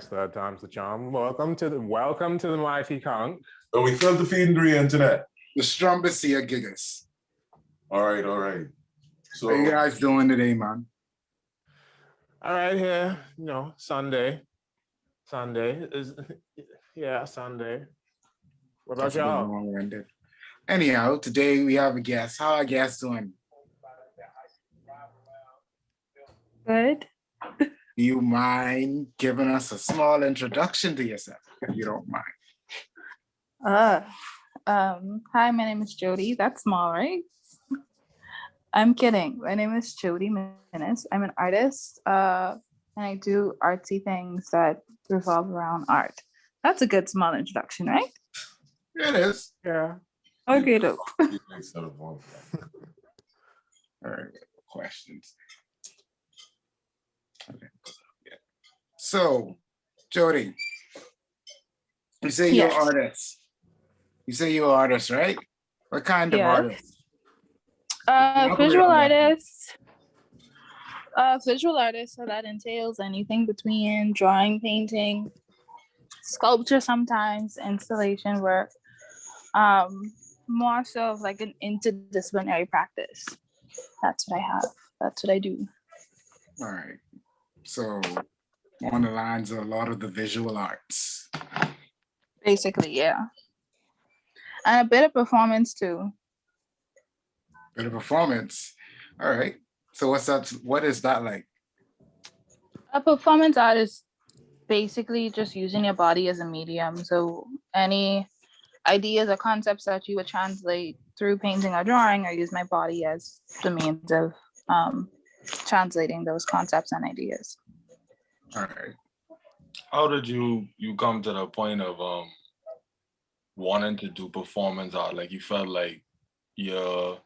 third time's the charm. Welcome to the mighty conch. And we felt the feed into the internet. The strongest here, gigas. All right. So How you guys doing today, man? All right, here, Sunday. Sunday. What about y'all? Anyhow, today we have a guest. How are guests doing? Good. Do you mind giving us a small introduction to yourself, if you don't mind? Hi, my name is Jodie. That's small, right? I'm kidding. My name is Jodie Minnis. I'm an artist, and I do artsy things that revolve around art. That's a good small introduction, right? It is. Yeah. Okay, dope. All right, questions. Okay. Yeah. So, Jodie, you say you're an artist. You say you're an artist, right? What kind of artist? Visual artist. Visual artist, so that entails anything between drawing, painting, sculpture sometimes, installation work. More so of like an interdisciplinary practice. That's what I have. That's what I do. All right. So on the lines of a lot of the visual arts. Basically, yeah. And a bit of performance too. Bit of performance. All right. So what is that like? A performance art is basically just using your body as a medium. So any ideas or concepts that you would translate through painting or drawing, or use my body as the means of translating those concepts and ideas. All right. How did you come to the point of wanting to do performance art? Like you felt like your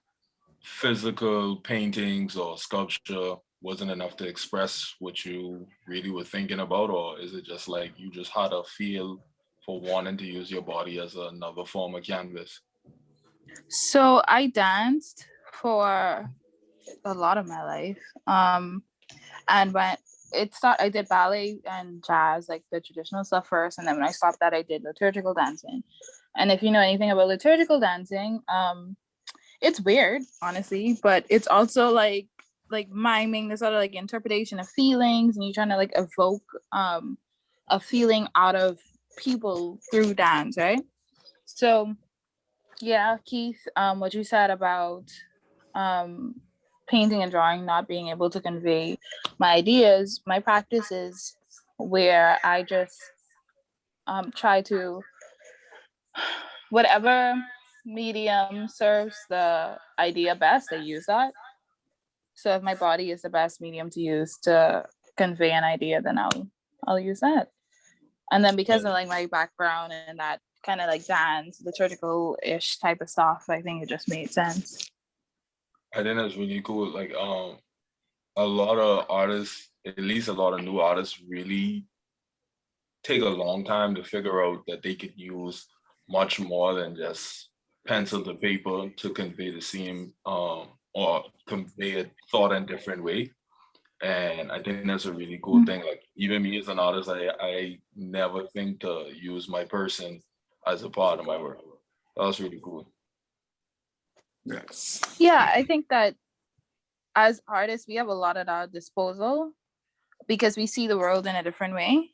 physical paintings or sculpture wasn't enough to express what you really were thinking about, or is it just like you just had a feel for wanting to use your body as another form of canvas? So I danced for a lot of my life. And when it started, I did ballet and jazz, like the traditional stuff first. And then when I stopped that, I did liturgical dancing. And if you know anything about liturgical dancing, it's weird, honestly, but it's also like miming, the sort of like interpretation of feelings, and you're trying to like evoke a feeling out of people through dance, right? So yeah, Keith, what you said about painting and drawing not being able to convey my ideas, my practice is where I just try to, whatever medium serves the idea best, I use that. So if my body is the best medium to use to convey an idea, then I'll use that. And then because of like my background and that kind of like dance, liturgical-ish type of stuff, I think it just made sense. I think that's really cool. Like a lot of artists, at least a lot of new artists, really take a long time to figure out that they could use much more than just pencil to paper to convey the same or convey a thought in a different way. And I think that's a really cool thing. Like even me as an artist, I never think to use my person as a part of my work. That was really cool. Yes. Yeah, I think that as artists, we have a lot at our disposal because we see the world in a different way.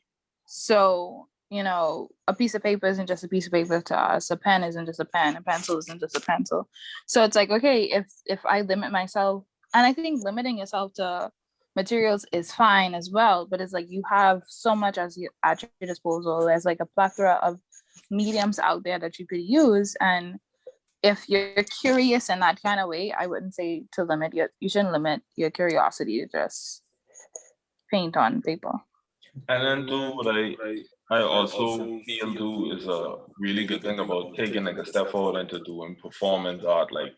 So, a piece of paper isn't just a piece of paper to us. A pen isn't just a pen. A pencil isn't just a pencil. So it's like, okay, if I limit myself, and I think limiting yourself to materials is fine as well, but it's like you have so much at your disposal. There's like a plethora of mediums out there that you could use, and if you're curious in that kind of way, I wouldn't say to limit you shouldn't limit your curiosity to just paint on paper. And then too, what I also feel too is a really good thing about taking like a step forward into doing performance art. Like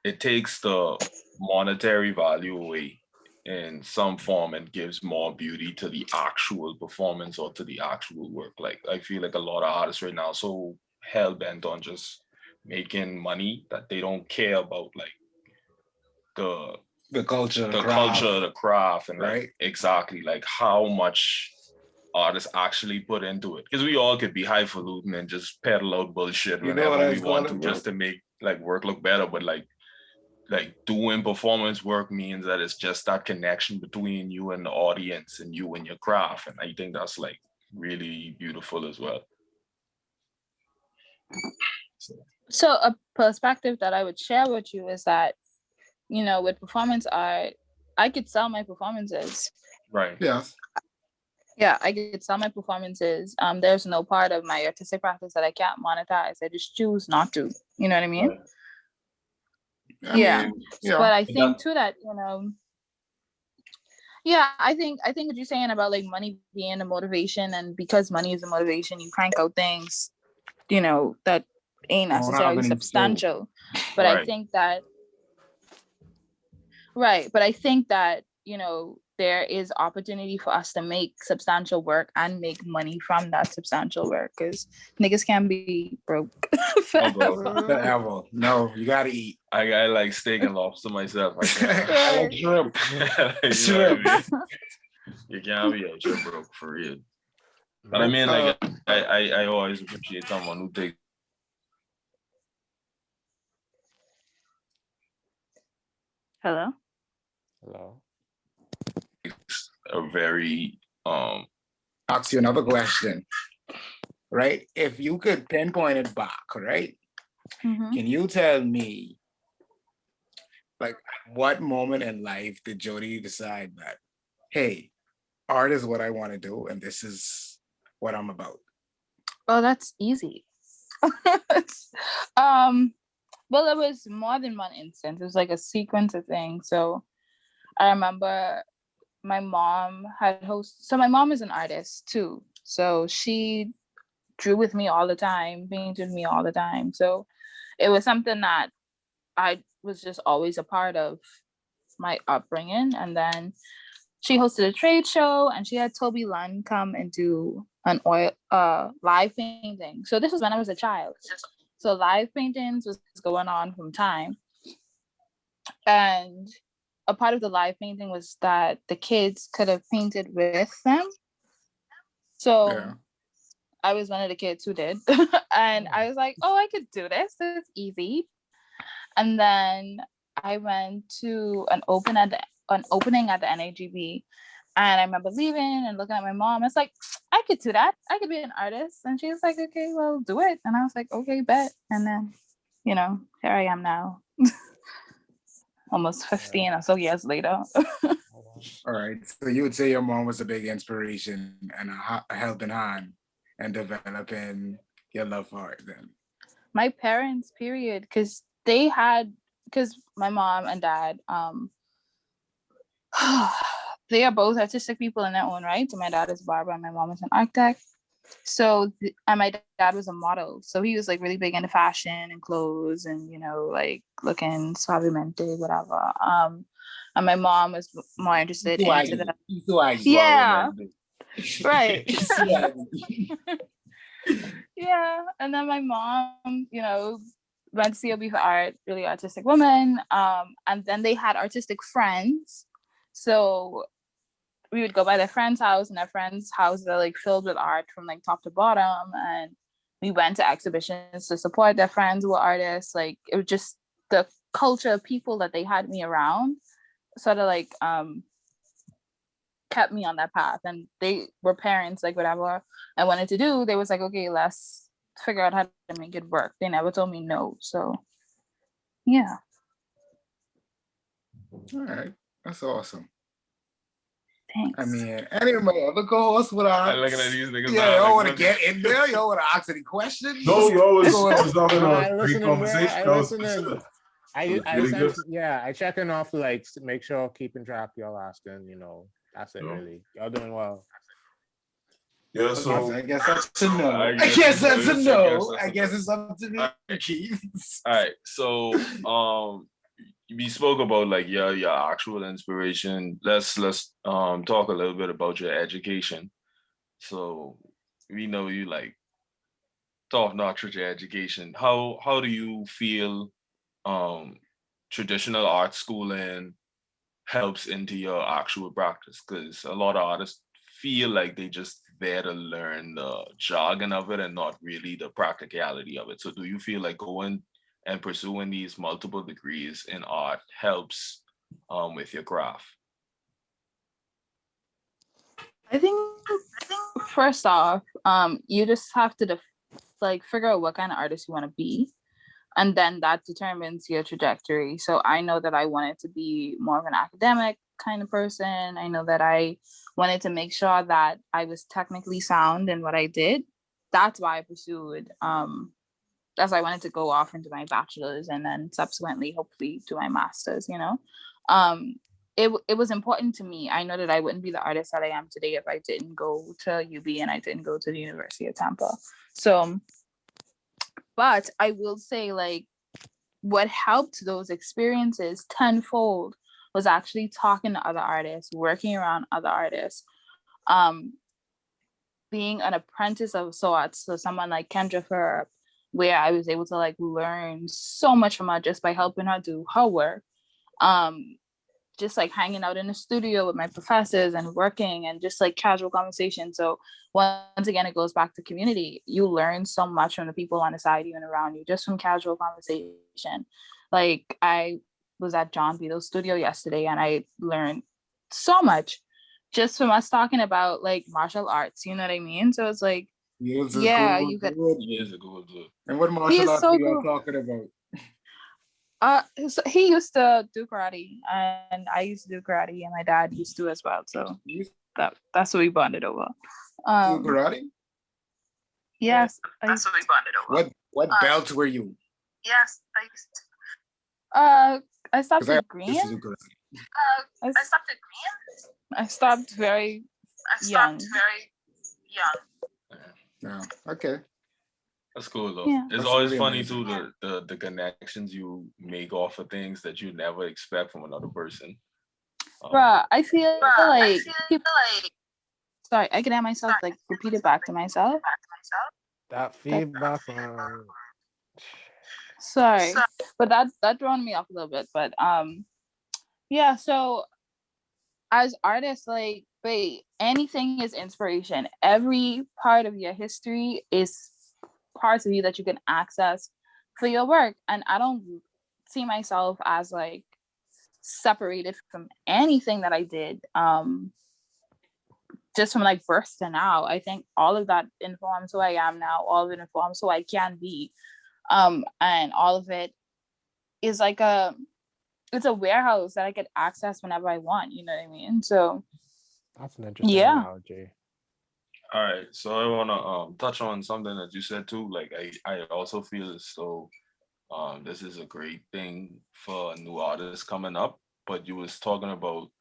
it takes the monetary value away in some form and gives more beauty to the actual performance or to the actual work. Like I feel like a lot of artists right now are so hell bent on just making money that they don't care about like the culture, the craft, and right? like exactly like how much artists actually put into it. Because we all could be highfalutin and just peddle out bullshit You know what whenever I we was want to, calling, just to make like work look better. But like doing performance work means that it's just that connection between you and the audience and you and your craft. And I think that's like really beautiful as well. So a perspective that I would share with you is that, you know, with performance art, I could sell my performances. Right. Yes. Yeah, I could sell my performances. There's no part of my artistic practice that I can't monetize. I just choose not to. You know what I mean? Right. I Yeah. mean, yeah. But I think too that, you know, yeah, I think what you're saying about like money being a motivation, and because money is a motivation, you crank out things, you know, that ain't necessarily substantial. But Right. I think that, right. But I think that, you know, there is opportunity for us to make substantial work and make money from that substantial work, because niggas can be broke Forever. No, you gotta eat. I like steak and lobster myself. I like shrimp. You know what I mean? You can't be out here broke for real. But I mean, like, I always appreciate someone who takes Hello? a very Ask you another question, right? If you could pinpoint it back, right? Mhm. Can you tell me, like, what moment in life did Jodie decide that, hey, art is what I want to do, and this is what I'm about? Oh, that's easy. Well, it was more than one instance. It was like a sequence of things. So I remember my mom had so my mom is an artist too. So she drew with me all the time, painted with me all the time. So it was something that I was just always a part of my upbringing. And then she hosted a trade show, and she had Toby Lunn come and do an live painting. So this was when I was a child. So live paintings was going on from time. And a part of the live painting was that the kids could have painted with them. So yeah. I was one of the kids who did. And I was like, oh, I could do this. It's easy. And then I went to an opening at the NAGB. And I remember leaving and looking at my mom. It's like, I could do that. I could be an artist. And she was like, okay, well, do it. And I was like, okay, bet. And then, you know, here I am now. Almost 15 or so years later. All right. So you would say your mom was a big inspiration and a helping hand in developing your love for art then? My parents, period. Because my mom and dad, they are both artistic people in their own right. So my dad is a barber and my mom is an architect. So, and my dad was a model. So he was like really big into fashion and clothes and, you know, like looking suavemente, whatever. And my mom was more interested into the... Yeah, right. Yeah. And then my mom, you know, went to COB for art, really artistic woman. And then they had artistic friends. So we would go by their friend's house, and their friends' houses are like filled with art from like top to bottom. And we went to exhibitions to support their friends who were artists. Like it was just the culture of people that they had me around sort of like kept me on that path. And they were parents, like whatever I wanted to do, they was like, okay, let's figure out how to make it work. They never told me no. So yeah. All right. That's awesome. Thanks. I mean, any of my other co-hosts would ask. I'm looking at these niggas. Yeah, y'all want to get in there? Y'all want to ask any questions? No, you always having a great conversation. I I check in off to like make sure keeping track y'all asking, you know, that's it really. Y'all doing well. Yeah, so I guess that's a no. I guess that's a no. I guess it's up to me. All right. So we spoke about like your actual inspiration. Let's talk a little bit about your education. So we know you like top-notch with your education. How do you feel traditional art schooling helps into your actual practice? Because a lot of artists feel like they just there to learn the jargon of it and not really the practicality of it. So do you feel like going and pursuing these multiple degrees in art helps with your craft? I think first off, you just have to figure out what kind of artist you want to be, and then that determines your trajectory. So I know that I wanted to be more of an academic kind of person. I know that I wanted to make sure that I was technically sound in what I did. That's why I pursued as I wanted to go off into my bachelor's and then subsequently hopefully do my master's, you know. It was important to me. I know that I wouldn't be the artist that I am today if I didn't go to UB and I didn't go to the University of Tampa. So, but I will say, like, what helped those experiences tenfold was actually talking to other artists, working around other artists, being an apprentice of sorts. So someone like Kendra Ferb, where I was able to like learn so much from her just by helping her do her work. Just like hanging out in the studio with my professors and working and just like casual conversation. So once again, it goes back to community. You learn so much from the people on the side you and around you, just from casual conversation. Like I was at John Beadle's studio yesterday and I learned so much just from us talking about like martial arts, you know what I mean? So it's like, yeah, you could. He is a good dude. And what martial arts so are you cool. talking about? So he used to do karate and I used to do karate and my dad used to as well. So that's what we bonded over. Do karate? Yes. That's what we bonded over. What belt were you? Yes, I used to. I stopped at green. I stopped at green. I stopped very young. No. Okay. That's cool though. Yeah. It's That's always really funny amazing. too, the connections you make off of things that you never expect from another person. Bruh, I feel like sorry, I can have myself like repeat it back to myself. That feedback. Sorry, but that thrown me off a little bit. But yeah. So as artists, like, wait, anything is inspiration. Every part of your history is parts of you that you can access for your work, and I don't see myself as like separated from anything that I did. Just from like birth to now, I think all of that informs who I am now. All of it informs who I can be. And all of it is like it's a warehouse that I could access whenever I want, you know what I mean? So that's an interesting analogy. All right, so I want to touch on something that you said too. Like I also feel as though this is a great thing for new artists coming up, but you was talking about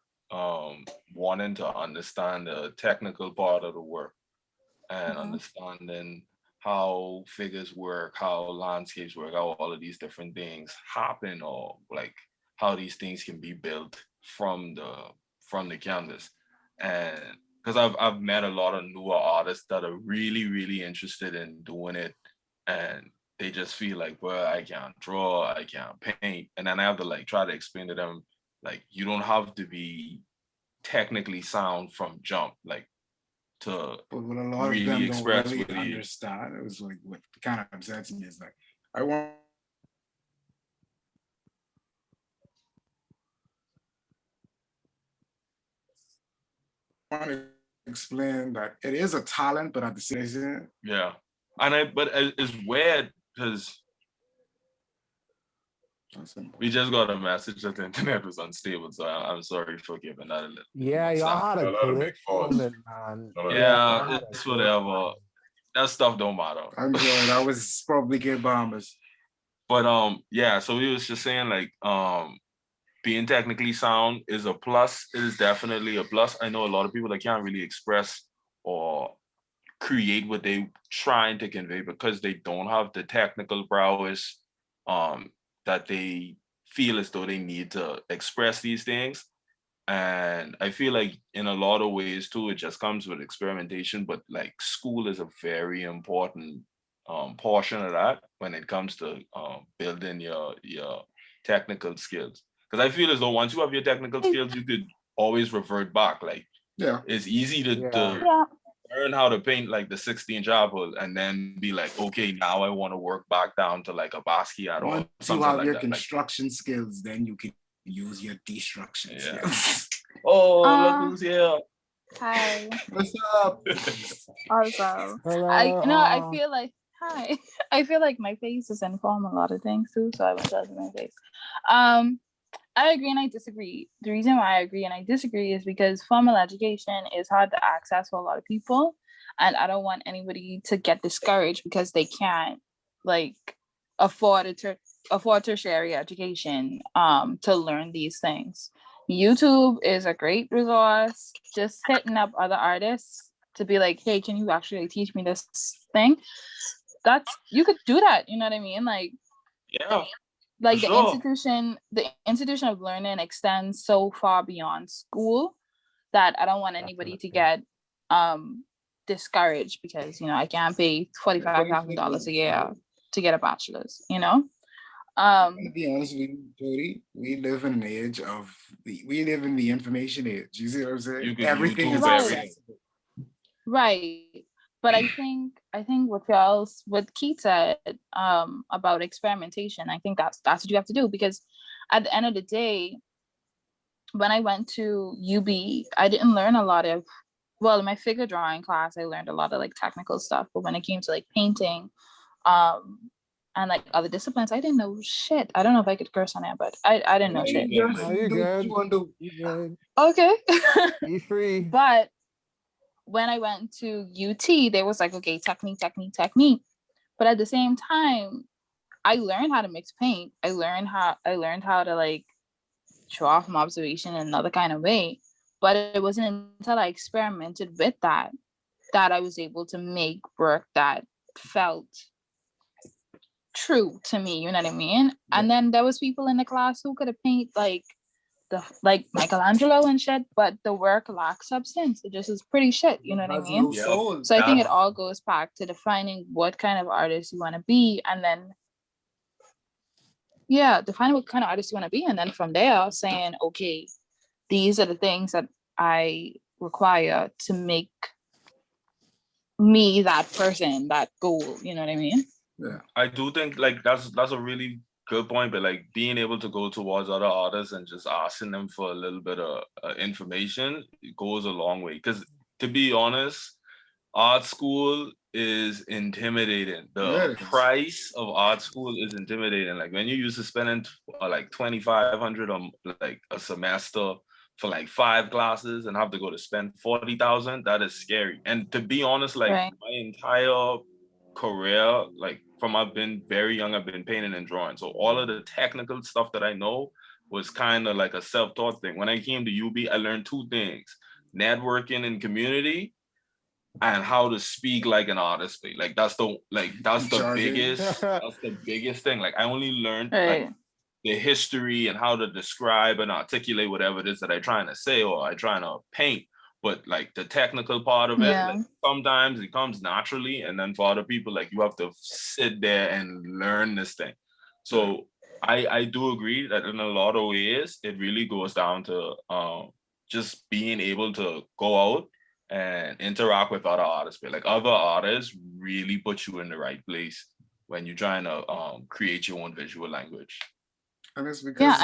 wanting to understand the technical part of the work and understanding how figures work, how landscapes work, how all of these different things happen, or like how these things can be built from the canvas. And because I've met a lot of newer artists that are really, really interested in doing it, and they just feel like, well, I can't draw, I can't paint. And then I have to like try to explain to them, like, you don't have to be technically sound from jump, like to But what a lot really of them don't express really what he is. understand, it was like what kind of upsets me is like, I want to explain that it is a talent, but at the same time, Yeah. But it's weird because we just got a message that the internet was unstable, so I'm sorry for giving that a little. Yeah, y'all had a glitch on it, man. Yeah, it's whatever. That stuff don't matter. I'm sure that was probably good bombers. But yeah, so we was just saying like being technically sound is a plus. It is definitely a plus. I know a lot of people that can't really express or create what they trying to convey because they don't have the technical prowess that they feel as though they need to express these things. And I feel like in a lot of ways too, it just comes with experimentation, but like school is a very important portion of that when it comes to building your technical skills. Because I feel as though once you have your technical skills, you could always revert back. Like, yeah, it's easy to learn how to paint like the 16 apple and then be like, okay, now I want to work back down to like a Basquiat or Once you something have like your that. construction skills, then you can use your destruction skills. Oh, look who's here. Hi. What's up? Also, Hello. I feel like hi. I feel like my face is inform a lot of things too, so I went to my face. I agree and I disagree. The reason why I agree and I disagree is because formal education is hard to access for a lot of people, and I don't want anybody to get discouraged because they can't like afford tertiary education to learn these things. YouTube is a great resource. Just hitting up other artists to be like, hey, can you actually teach me this thing? You could do that, you know what I mean? Like, yeah. Like the institution of learning extends so far beyond school that I don't want anybody to get discouraged because I can't pay $45,000 a year to get a bachelor's. To be honest with you, Jodie, we live in the information age. You see what I'm saying? Everything is accessible. Right. But I think what Keith said about experimentation, I think that's what you have to do, because at the end of the day, when I went to UB, I didn't learn a lot of, in my figure drawing class, I learned a lot of like technical stuff, but when it came to like painting and like other disciplines, I didn't know shit. I don't know if I could curse on it, but I didn't know shit. No, you're good. You're good. Okay. Be free. But when I went to UT, there was like, okay, technique. But at the same time, I learned how to mix paint. I learned how to like draw from observation in another kind of way. But it wasn't until I experimented with that I was able to make work that felt true to me. You know what I mean? Yeah. And then there was people in the class who could have paint like Michelangelo and shit, but the work lacks substance. It just is pretty shit. You know what I mean? No so I think it all goes back to defining what kind of artist you want to be, and then define what kind of artist you want to be, and then from there saying, okay, these are the things that I require to make me that person, that goal. You know what I mean? Yeah, I do think like that's a really good point, but like being able to go towards other artists and just asking them for a little bit of information, it goes a long way. Because to be honest, art school is intimidating. The price of art school is intimidating. Like when you used to spending like $2,500 on like a semester for like 5 classes and have to go to spend $40,000, that is scary. And to be honest, like my entire career, like from I've been very young, I've been painting and drawing. So all of the technical stuff that I know was kind of like a self-taught thing. When I came to UB, I learned 2 things: networking and community, and how to speak like an artist. Like that's the biggest thing. Like I only learned like the history and how to describe and articulate whatever it is that I'm trying to say or I'm trying to paint. But like the technical part of it, like sometimes it comes naturally, and then for other people, like you have to sit there and learn this thing. So I do agree that in a lot of ways, it really goes down to just being able to go out and interact with other artists. But like other artists really put you in the right place when you're trying to create your own visual language. And it's because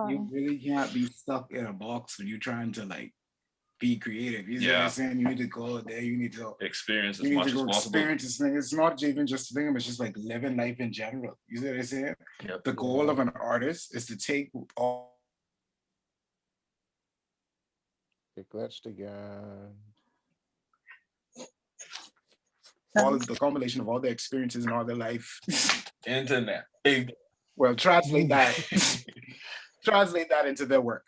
you really can't be stuck in a box when you're trying to like be creative. You know what I'm saying? You need to go out there. You need to experience as much as possible. Experience this thing. It's not even just a thing, but it's just like living life in general. You see what I'm saying? Yep. The goal of an artist is to take all. It glitched again. All of the combination of all their experiences in all their life. Internet. Well, translate that. Translate that into their work.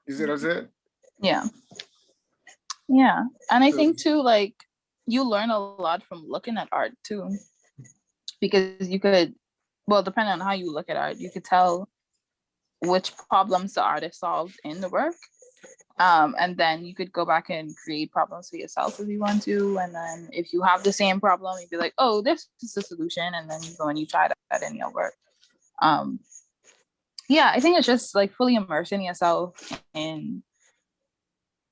You see what I'm saying? Yeah. And I think too, like, you learn a lot from looking at art too, because you could, depending on how you look at art, you could tell which problems the artist solved in the work. And then you could go back and create problems for yourself if you want to. And then if you have the same problem, you'd be like, oh, this is the solution. And then you go and you try that in your work. I think it's just like fully immersing yourself in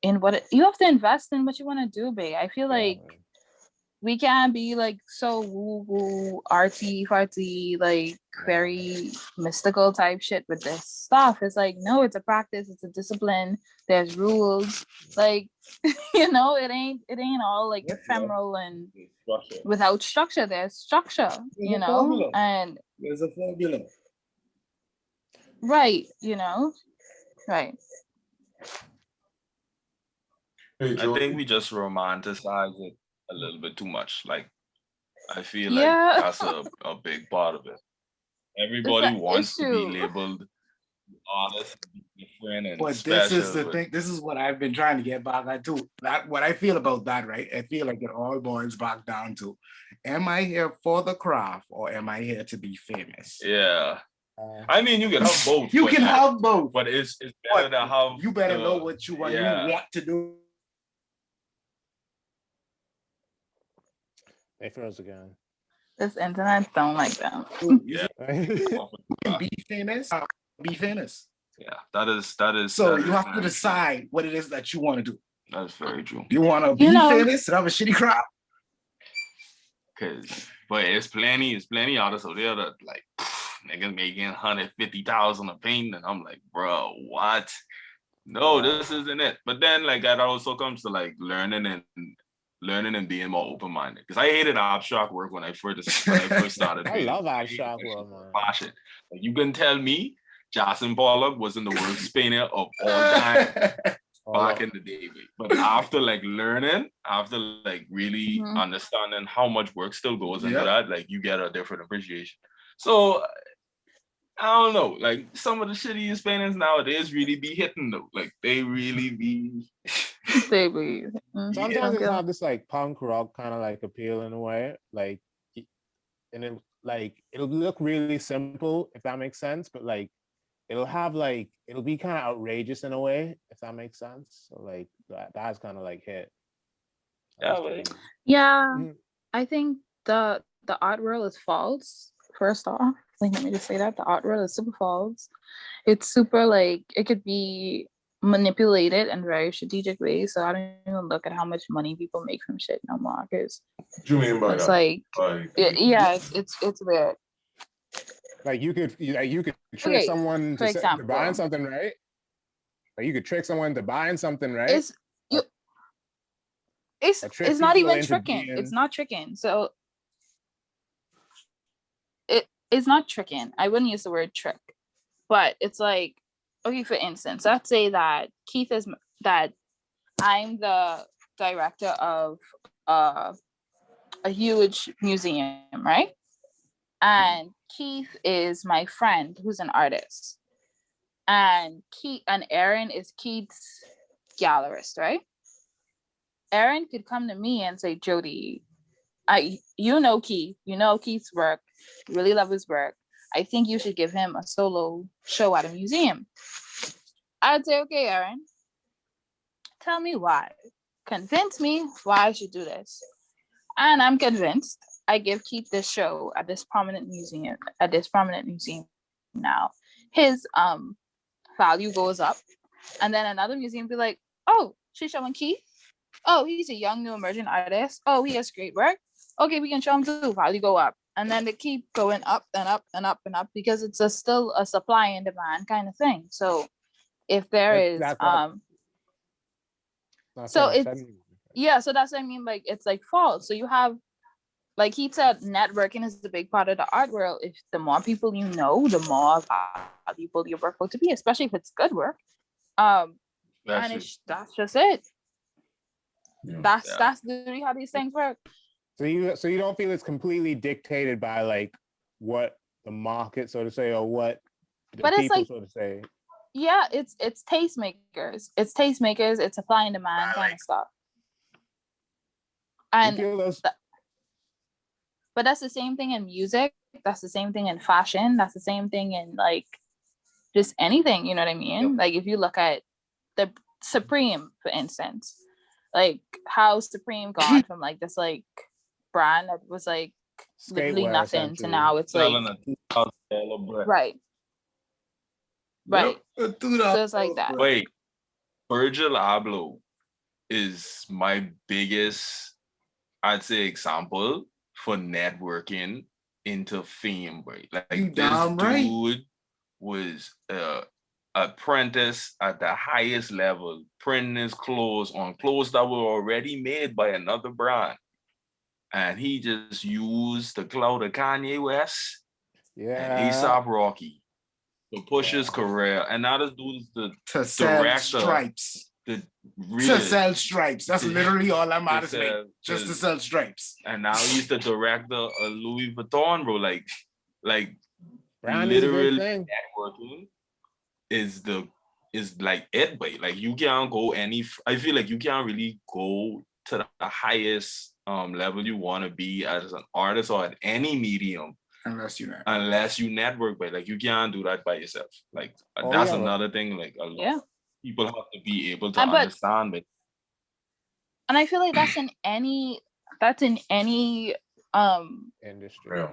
you have to invest in what you want to do, babe. I feel like we can't be like so woo woo artsy fartsy, like very mystical type shit with this stuff. It's like, no, it's a practice, it's a discipline, there's rules, like it ain't all like ephemeral and without structure. There's structure, and there's a formula. Right, right. I think we just romanticize it a little bit too much. Like, I feel like that's a big part of it. Everybody wants to be labeled honest, different, and but special. This is the thing. This is what I've been trying to get back at too. That what I feel about that, right? I feel like it all boils back down to: am I here for the craft or am I here to be famous? Yeah. I mean, you can have both. You can have both, but it's better to have. You better know what you want. Yeah. You want to do. They froze again. This internet don't like them. Yeah. Be famous. Be famous. Yeah, that is. So you have to decide what it is that you want to do. That's very true. You want to be famous and have a shitty crowd? But it's plenty artists out there that like niggas making 150,000 a paint, and I'm like, bro, what? No, this isn't it. But then like that also comes to like learning and being more open-minded. Because I hated abstract work when I first started. I love abstract work, man. Passion. Like, you can tell me Jackson Pollock wasn't the worst painter of all time back in the day. But after like learning, after like really understanding how much work still goes into that, like you get a different appreciation. So I don't know, like some of the shittiest paintings nowadays really be hitting though. Like they really be. They be. Sometimes it's have this like punk rock kind of like appeal in a way, like, and it like it'll look really simple if that makes sense, but like it'll be kind of outrageous in a way if that makes sense. So like that's kind of like hit. Yeah, I think the art world is false. First off, like let me just say that the art world is super false. It's super like it could be manipulated in very strategic ways. So I don't even look at how much money people make from shit no more. Because what you mean by it's that? like it's weird. Like you could trick someone to buying something, right? Like you could trick someone to buying something, right? It's not even tricking. It's not tricking. So it's not tricking. I wouldn't use the word trick, but it's like, okay, for instance, let's say that I'm the director of a huge museum, right? And Keith is my friend who's an artist. And Aaron is Keith's gallerist, right? Aaron could come to me and say, Jodie, Keith, Keith's work, you really love his work. I think you should give him a solo show at a museum. I'd say, okay, Aaron, tell me why. Convince me why I should do this. And I'm convinced. I give Keith this show at this prominent museum. Now his value goes up, and then another museum be like, oh, she's showing Keith. Oh, he's a young new emerging artist. Oh, he has great work. Okay, we can show him too. Value go up, and then they keep going up and up and up and up because it's still a supply and demand kind of thing. So if there is so it's so that's what I mean. Like it's like false. So you have. Like he said, networking is a big part of the art world. If the more people you know, the more valuable your work will to be, especially if it's good work. And that's just it. Yeah. That's literally how these things work. So you don't feel it's completely dictated by like what the market, so to say, or what the people, so to say. Yeah, it's tastemakers. It's tastemakers. It's supply and demand kind of stuff. And but that's the same thing in music. That's the same thing in fashion. That's the same thing in like just anything. You know what I mean? Yep. Like if you look at the Supreme, for instance, like how Supreme gone from like this like brand that was like literally nothing to now it's like right. So it's like that. Wait, Virgil Abloh is my biggest, I'd say, example for networking into fame, right? Like this dude was apprentice at the highest level, printing his clothes on clothes that were already made by another brand. And he just used the clout of Kanye West and A$AP Rocky to push his career. And now this dude is the director. Stripes. To sell stripes. That's literally all I'm out to just to sell stripes. And now he's the director of Louis Vuitton, bro. Like brand literally networking is like it, but like you can't go I feel like you can't really go to the highest level you want to be as an artist or at any medium unless you network, but like you can't do that by yourself. Like that's another thing. Like people have to be able to understand it. And I feel like that's in any industry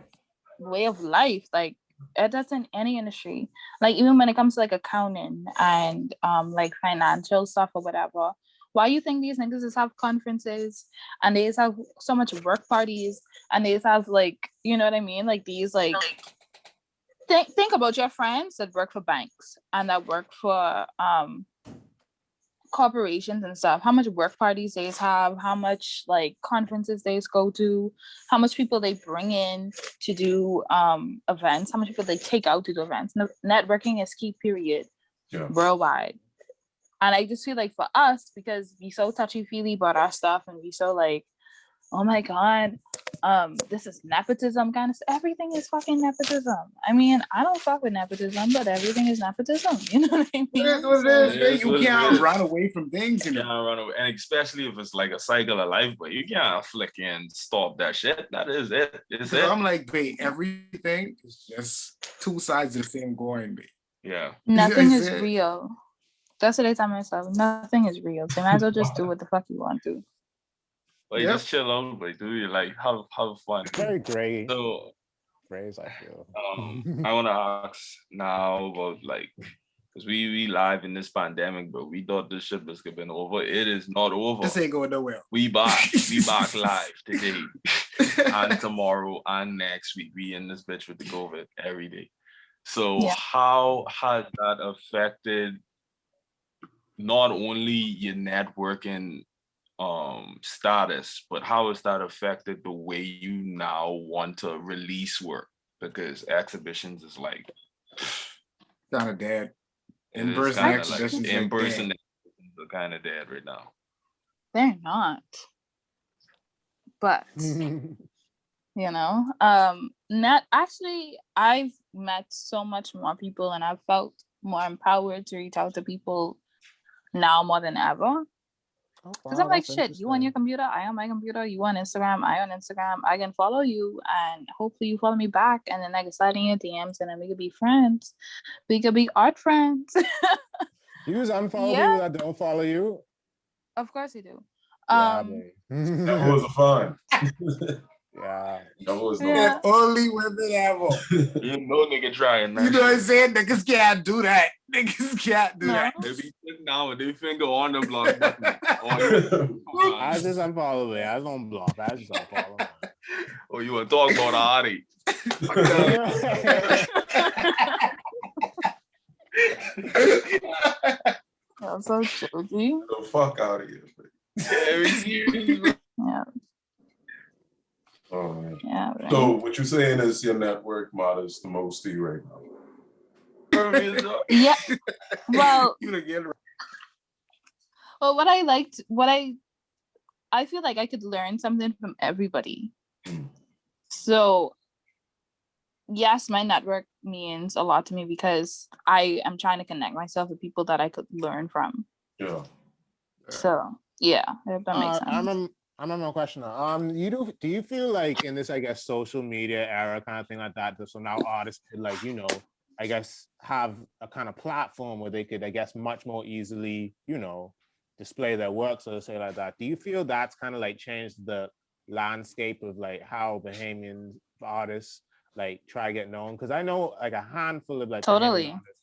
way of life. Like that's in any industry. Like even when it comes to like accounting and like financial stuff or whatever. Why you think these niggas just have conferences and they just have so much work parties and they just have like, you know what I mean? Like these like think about your friends that work for banks and that work for corporations and stuff. How much work parties they have, how much like conferences they go to, how much people they bring in to do events, how much people they take out to do events. Networking is key, period, worldwide. And I just feel like for us, because we so touchy-feely about our stuff and we so like, oh my God, this is nepotism kind of stuff. Everything is fucking nepotism. I mean, I don't fuck with nepotism, but everything is nepotism. You know what I mean? It is what it is. You can't run away from things, you know. You can't run away. And especially if it's like a cycle of life, but you can't flick and stop that shit. That is it. It's it. I'm like, babe, everything is just two sides of the same coin, babe. Yeah. Nothing is real. That's what I tell myself. Nothing is real. So you might as well just do what the fuck you want to. Like just chill out, like do you like have fun. Very gray. So grays, I feel. I wanna ask now about like because we live in this pandemic, but we thought this shit was getting over. It is not over. This ain't going nowhere. We back live today and tomorrow and next week. We in this bitch with the COVID every day. So how has that affected not only your networking status, but how has that affected the way you now want to release work? Because exhibitions is like kind of dead. In-person exhibitions are kind of dead right now. They're not. But you know, I've met so much more people and I've felt more empowered to reach out to people now more than ever. Because I'm like, shit, you on your computer, I on my computer, you on Instagram, I on Instagram, I can follow you and hopefully you follow me back and then I can slide in your DMs and then we could be friends. We could be art friends. You just unfollow people that don't follow you? Of course you do. That was fun. Yeah. That was only women ever. You know nigga trying, man. You know what I'm saying? Niggas can't do that. Niggas can't do that. They be sitting down with their finger on the block button. I just unfollow it. I don't block. I just unfollow it. Oh, you want to talk about Ari? That's so Jodie. The fuck out of here. Yeah. Oh man. Yeah. Right. So what you're saying is your network matters the most to you right now. Yeah. Well. Well, what I feel like I could learn something from everybody. So, yes, my network means a lot to me because I am trying to connect myself with people that I could learn from. Yeah. So, yeah, if that makes sense. I remember a question. Do you feel like in this, I guess, social media era kind of thing like that, so now artists could like, you know, I guess have a kind of platform where they could, I guess, much more easily, you know, display their work, so to say like that. Do you feel that's kind of like changed the landscape of like how Bahamian artists like try to get known? Because I know like a handful of like totally artists.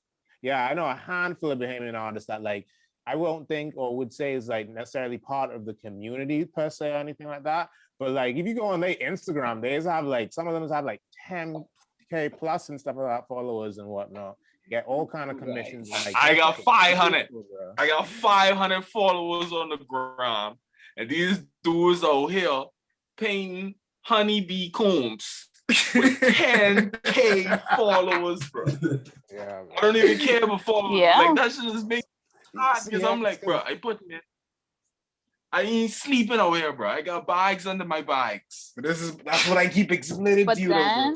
Yeah, I know a handful of Bahamian artists that like I won't think or would say is like necessarily part of the community per se or anything like that. But like if you go on their Instagram, they have like some of them have like 10K plus and stuff like that, followers and whatnot. Get all kind of commissions. And, like, I got 500. Cool, I got 500 followers on the gram, and these dudes out here painting honeybee combs with 10K followers, bro. Yeah, I don't even care about followers. Yeah. Like that shit just makes me hot because I'm like, bro, I ain't sleeping out here, bro. I got bags under my bags. But that's what I keep explaining But to you. then,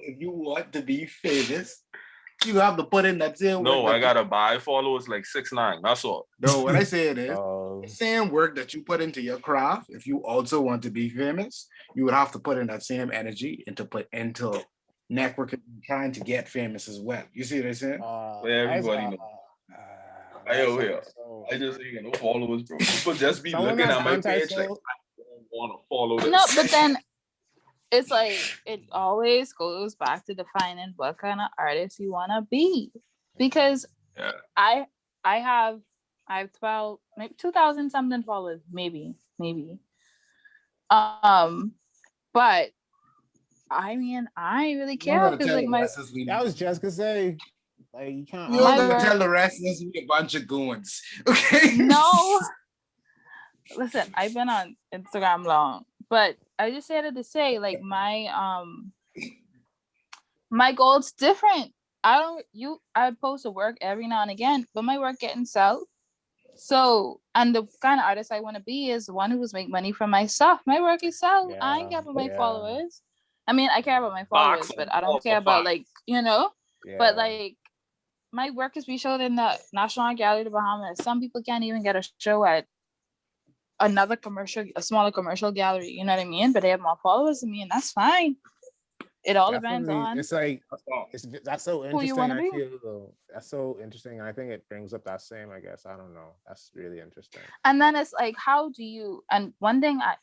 If you want to be famous, you have to put in that same No, work. I gotta buy followers like 6'9". That's all. No, what I said is Oh, the same work that you put into your craft. If you also want to be famous, you would have to put in that same energy into networking, trying to get famous as well. You see what I'm saying? Everybody knows. I over here. I just ain't got no followers, bro. People just be looking at my page like, I don't want to follow this. no, but then it's like it always goes back to defining what kind of artist you want to be, because I have 12, maybe 2,000 something followers, maybe. But I mean, I ain't really care because like I was just gonna say, like you can't. You don't gotta tell the rest of us we a bunch of goons, okay? No. Listen, I've been on Instagram long, but I just said to say like my goal's different. I post a work every now and again, but my work getting sold. So, and the kind of artist I want to be is one who's make money from my stuff. My work is sold. Yeah, I ain't care about my followers. I mean, I care about my followers, but I don't care about like, but like my work is be showed in the National Art Gallery of the Bahamas. Some people can't even get a show at a smaller commercial gallery, you know what I mean? But they have more followers than me, and that's fine. It all depends on. It's like that's so interesting. Who you wanna be. That's so interesting. I think it brings up that same. I guess I don't know. That's really interesting. And then it's like, how do you? And one thing I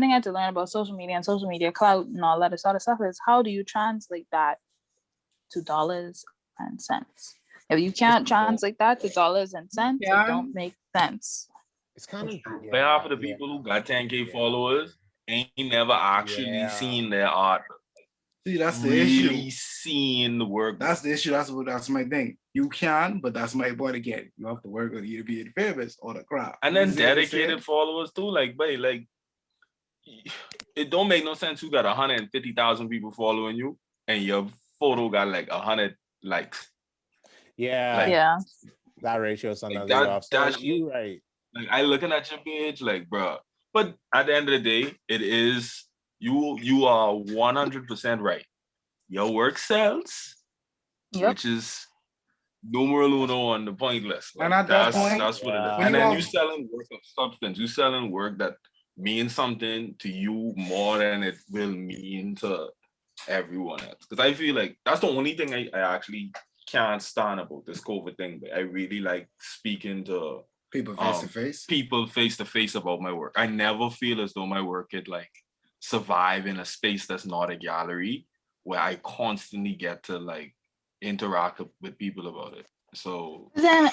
had to learn about social media and social media clout and all that sort of stuff is how do you translate that to dollars and cents? If you can't translate that to dollars and cents, it don't make sense. It's kind of half of the people who got 10K followers ain't never actually seen their art. See, that's the really issue. Seeing the work. That's the issue. That's my thing. You can, but that's my point again. You have to work on either being famous or the crowd. And then dedicated followers too. Like, but like, it don't make no sense. You got 150,000 people following you, and your photo got like 100 likes. Yeah. That ratio is something off. So you right. Like I looking at your page, like, bro. But at the end of the day, it is you are 100% right. Your work sells, which is numero uno on the point list. Like, and at that point, that's what it is. And then you selling work of substance. You selling work that means something to you more than it will mean to everyone else. Because I feel like that's the only thing I actually can't stand about this COVID thing. But I really like speaking to people face to face. People face to face about my work. I never feel as though my work could like survive in a space that's not a gallery where I constantly get to like interact with people about it. So then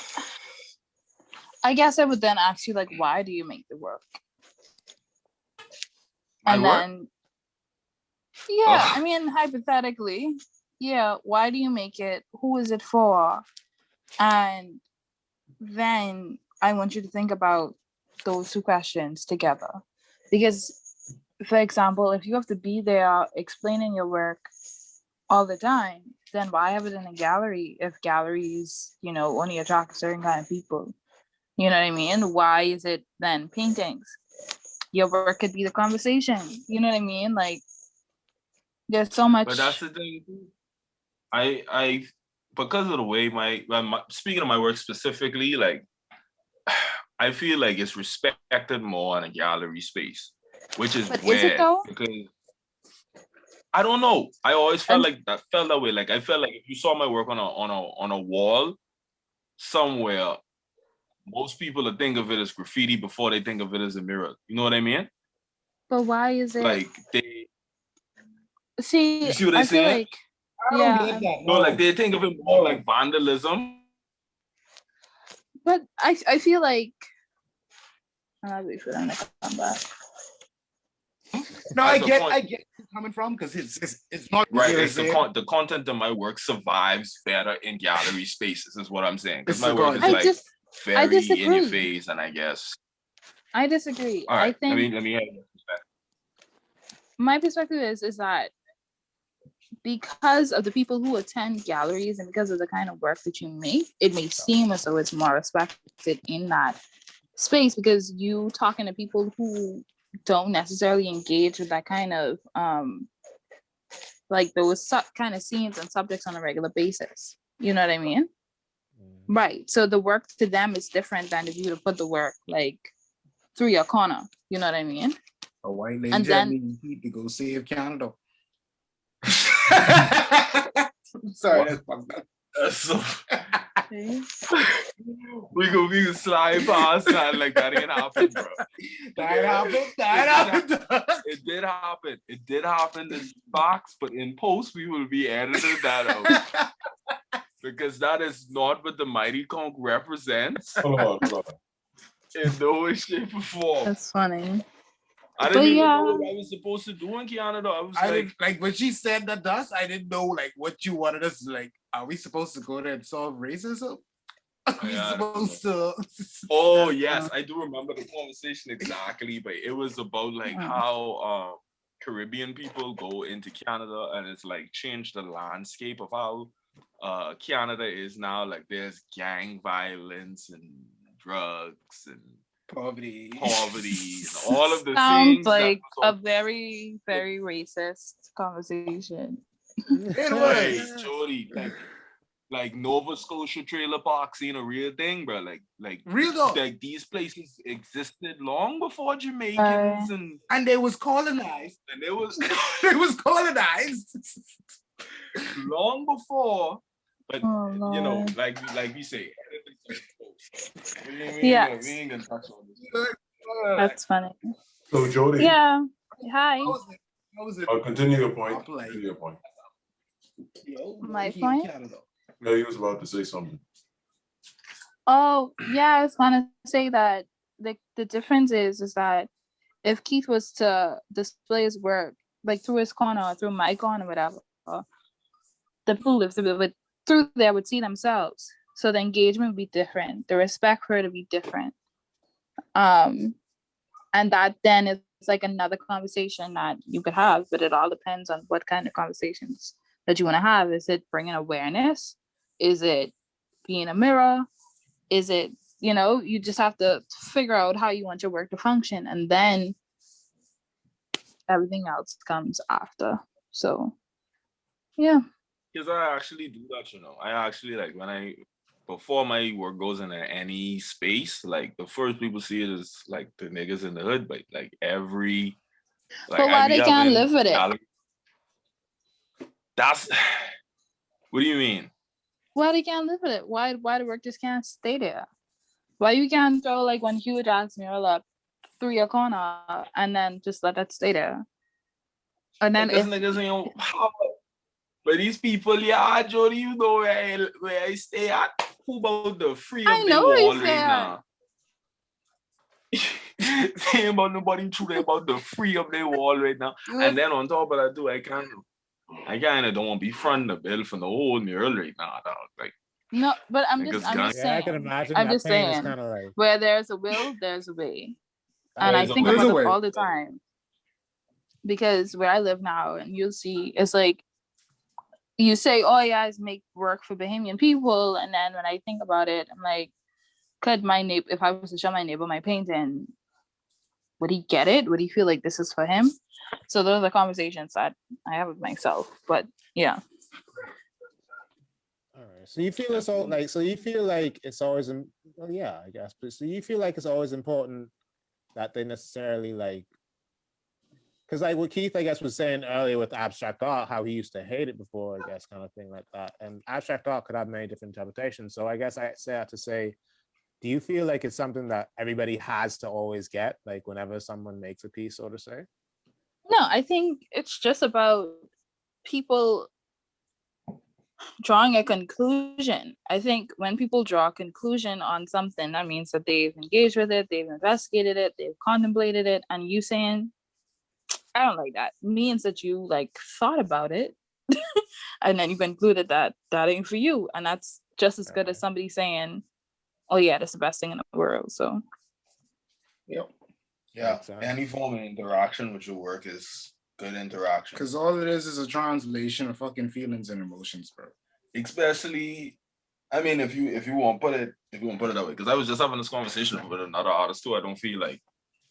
I guess I would then ask you, like, why do you make the work? And then I mean, hypothetically, why do you make it? Who is it for? And then I want you to think about those two questions together. Because, for example, if you have to be there explaining your work all the time, then why have it in a gallery if galleries, only attract a certain kind of people? You know what I mean? Why is it then paintings? Your work could be the conversation. You know what I mean? Like, there's so much. But that's the thing. I because of the way my speaking of my work specifically, like I feel like it's respected more in a gallery space, which is weird. Is it though? Because I don't know. I always felt that way. Like I felt like if you saw my work on a wall somewhere, most people would think of it as graffiti before they think of it as a mirror. You know what I mean? But why is it like they see? You see what I'm saying? Like, No, like they think of it more like vandalism But I feel like I'll wait for them to come back. No, I get where you're coming from because it's not right. It's the content of my work survives better in gallery spaces, is what I'm saying. Because my work is very in your face, and I guess I disagree. All right, I think let me have your perspective. My perspective is that because of the people who attend galleries and because of the kind of work that you make, it may seem as though it's more respected in that space because you talking to people who don't necessarily engage with that kind of like those kind of scenes and subjects on a regular basis. You know what I mean? Right. So the work to them is different than if you would have put the work like through your corner. You know what I mean? A white lady just need to go save Canada. Sorry, that's fucked up. That's so we can slide past that like that ain't happened, bro. That happened. It did happen in box, but in post we will be editing that out. Because that is not what the Mighty Conch represents. Hold on. In no way, shape, or form. That's funny. I didn't even know what I was supposed to do in Canada. I was like when she said that to us, I didn't know like what you wanted us to like. Are we supposed to go there and solve racism? Are we supposed to? Oh yes, I do remember the conversation exactly, but it was about like how Caribbean people go into Canada and it's like changed the landscape of how Canada is now. Like there's gang violence and drugs and poverty, and all of the sounds like a very, very racist conversation. It was Jodie, like Nova Scotia trailer park scene a real thing, bro. Like real though. Like these places existed long before Jamaicans and they was colonized. And it was colonized long before. But you know, like we say, yeah, we ain't gonna touch on this. That's funny. So Jodie. Yeah. Hi. How was it? I'll continue your point. My point? No, he was about to say something. Oh, yeah, I was gonna say that the difference is that if Keith was to display his work like through his corner or through my corner or whatever, the people who live through there would see themselves. So the engagement would be different. The respect for it would be different. And that then is like another conversation that you could have, but it all depends on what kind of conversations that you want to have. Is it bringing awareness? Is it being a mirror? Is it, you just have to figure out how you want your work to function, and then everything else comes after. So, yeah. Because I actually do that, I actually like before my work goes into any space, like the first people see it is like the niggas in the hood, but like every. Like, but why they can't live with it? That's. What do you mean? Why they can't live with it? Why the work just can't stay there? Why you can't throw like one huge ass mural up through your corner and then just let that stay there? And then because niggas ain't but these people, yeah, Jodie, you know where I stay at. Who about the free of the wall right now? Say about nobody true about the free of their wall right now. And then on top of that too, I kind of don't want to be fronting the bill for the whole mural right now, dog. Like no, but I'm just saying. I can imagine. I'm just saying. Kind of like... Where there's a will, there's a way, and I think about it all the time. Because where I live now, and you'll see, it's like you say, "Oh, yeah, I make work for Bahamian people," and then when I think about it, I'm like, could my neighbor, if I was to show my neighbor my painting, would he get it? Would he feel like this is for him? So those are conversations that I have with myself. But yeah. All right. So you feel it's all like. So you feel like it's always. Well, yeah, I guess. But so you feel like it's always important that they necessarily like. Because like what Keith, I guess, was saying earlier with abstract art, how he used to hate it before, I guess, kind of thing like that. And abstract art could have many different interpretations. So I guess I say that to say, do you feel like it's something that everybody has to always get, like whenever someone makes a piece, so to say? No, I think it's just about people drawing a conclusion. I think when people draw a conclusion on something, that means that they've engaged with it, they've investigated it, they've contemplated it, and you saying, I don't like that, means that you like thought about it and then you concluded that that ain't for you. And that's just as good as somebody saying, oh yeah, that's the best thing in the world. So yeah, any form of interaction with your work is good interaction. Because all it is a translation of fucking feelings and emotions, bro. Especially, I mean, if you want to put it that way, because I was just having this conversation with another artist too. I don't feel like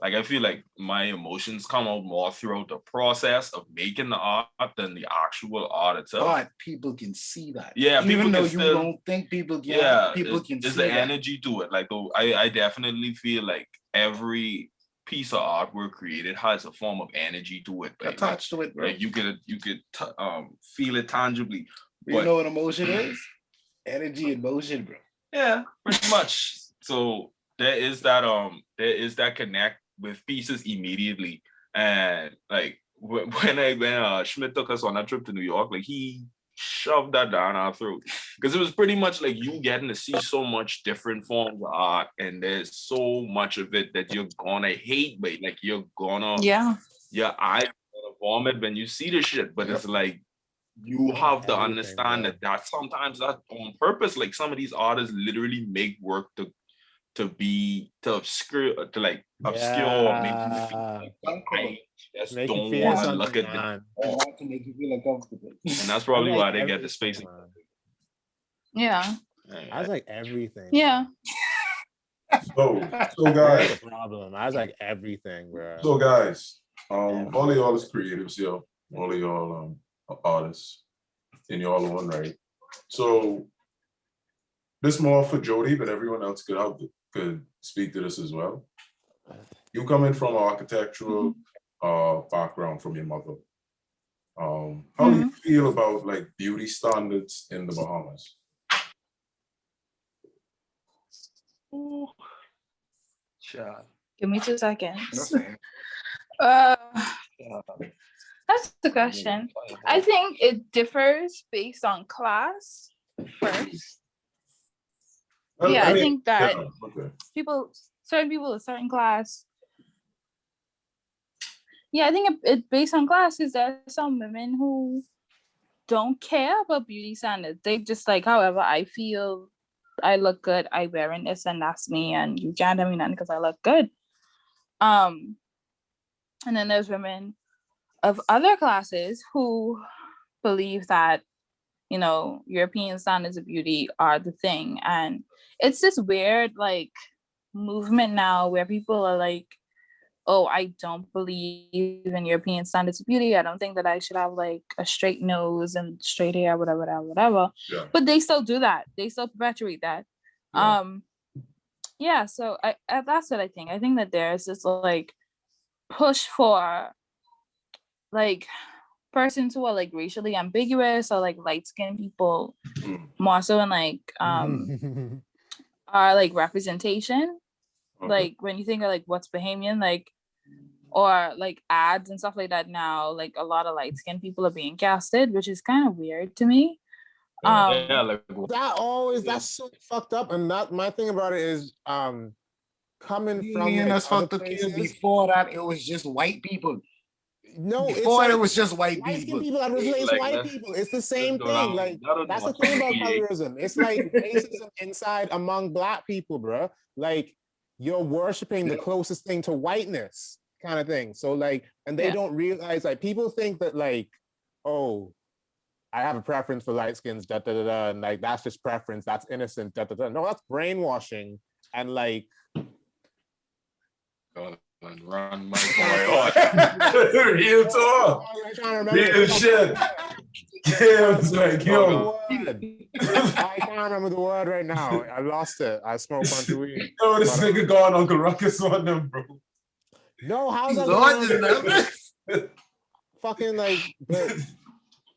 I feel like my emotions come out more throughout the process of making the art than the actual art itself. But people can see that. Yeah, even though you don't think people can. Yeah, people can see that. There's the energy to it. Like, I definitely feel like every piece of artwork created has a form of energy to it. Like, attached to it, bro. Like you could feel it tangibly. You know what emotion is? Energy and motion, bro. Yeah, pretty much. So there is that connect with pieces immediately. And like when Schmidt took us on that trip to New York, like he shoved that down our throat, because it was pretty much like you getting to see so much different forms of art, and there's so much of it that you're gonna hate, but like you're gonna your eyes gonna vomit when you see the shit. But it's like you have to understand that sometimes that's on purpose. Like some of these artists literally make work to obscure, to like obscure, or make you feel like I just don't want to look at them. To make you feel uncomfortable. And that's probably why they get the space. Yeah. I was like everything. Yeah. So guys, problem. I was like everything, bro. So guys, all of y'all is creatives, yo. All of y'all artists, and y'all own right. So this more for Jodie, but everyone else could speak to this as well. You coming from an architectural background from your mother. How do you feel about like beauty standards in the Bahamas? Give me 2 seconds. That's the question. I think it differs based on class first. Yeah, I think that certain people a certain class. Yeah, I think it based on class, because there are some women who don't care about beauty standards. They just like, however I feel, I look good, I wear this, and that's me, and you can't tell me nothing because I look good. And then there's women of other classes who believe that, you know, European standards of beauty are the thing. And it's this weird like movement now where people are like, oh, I don't believe in European standards of beauty. I don't think that I should have like a straight nose and straight hair, whatever. Yeah. But they still do that. They still perpetuate that. Yeah. So I that's what I think. I think that there's this like push for like persons who are like racially ambiguous or like light-skinned people more so in like are like representation. Like when you think of like what's Bahamian, like, or like ads and stuff like that now, like a lot of light-skinned people are being casted, which is kind of weird to me. Like that's so fucked up. And that my thing about it is coming from like, that's fucked up. Before that, it was just white people. No, before it was just white people. People that replace white people. It's the same thing. Like that's the thing about colorism. It's like racism inside among Black people, bro. Like you're worshiping the closest thing to whiteness, kind of thing. So like, and they don't realize, like, people think that like, oh, I have a preference for light skins, and like that's just preference. That's innocent, No, that's brainwashing, and like. And run my boy. Real talk. Real shit. Kim's like, yo. I can't remember the word right now. I lost it. I smoked a bunch of weed. Yo, this nigga gone Uncle Ruckus on them, bro. No, how's that? Fucking like, but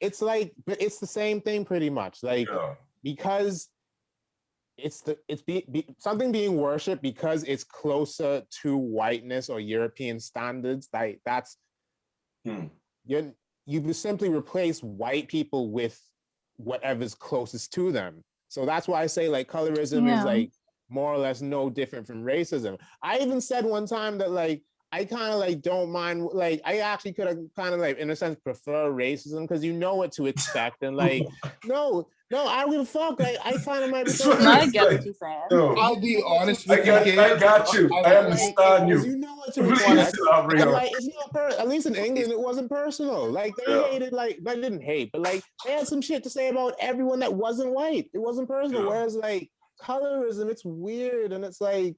it's like, but it's the same thing pretty much. Like, because something being worshipped because it's closer to whiteness or European standards. Like that's you've simply replaced white people with whatever's closest to them. So that's why I say like colorism is like more or less no different from racism. I even said one time that like I kind of like don't mind, like I actually could have kind of like in a sense prefer racism because you know what to expect, and like no, I don't give a fuck. Like I find it might be so. I get what you're saying. No, I'll be honest I with you, got you. I understand Because you. you know what to Please expect. elaborate And on. like it's not at least in England it wasn't personal. Like they hated, like they didn't hate, but like they had some shit to say about everyone that wasn't white. It wasn't personal. Yeah. Whereas like colorism, it's weird, and it's like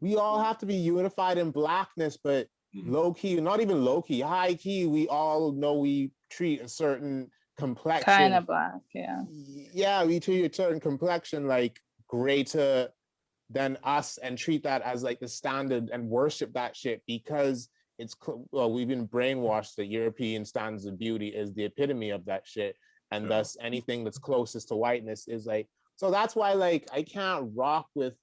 we all have to be unified in blackness, but low key, not even low key, high key, we all know we treat a certain complexion kind of black, we treat a certain complexion like greater than us and treat that as like the standard and worship that shit because it's well, we've been brainwashed that European standards of beauty is the epitome of that shit, and thus anything that's closest to whiteness is like, so that's why like I can't rock with.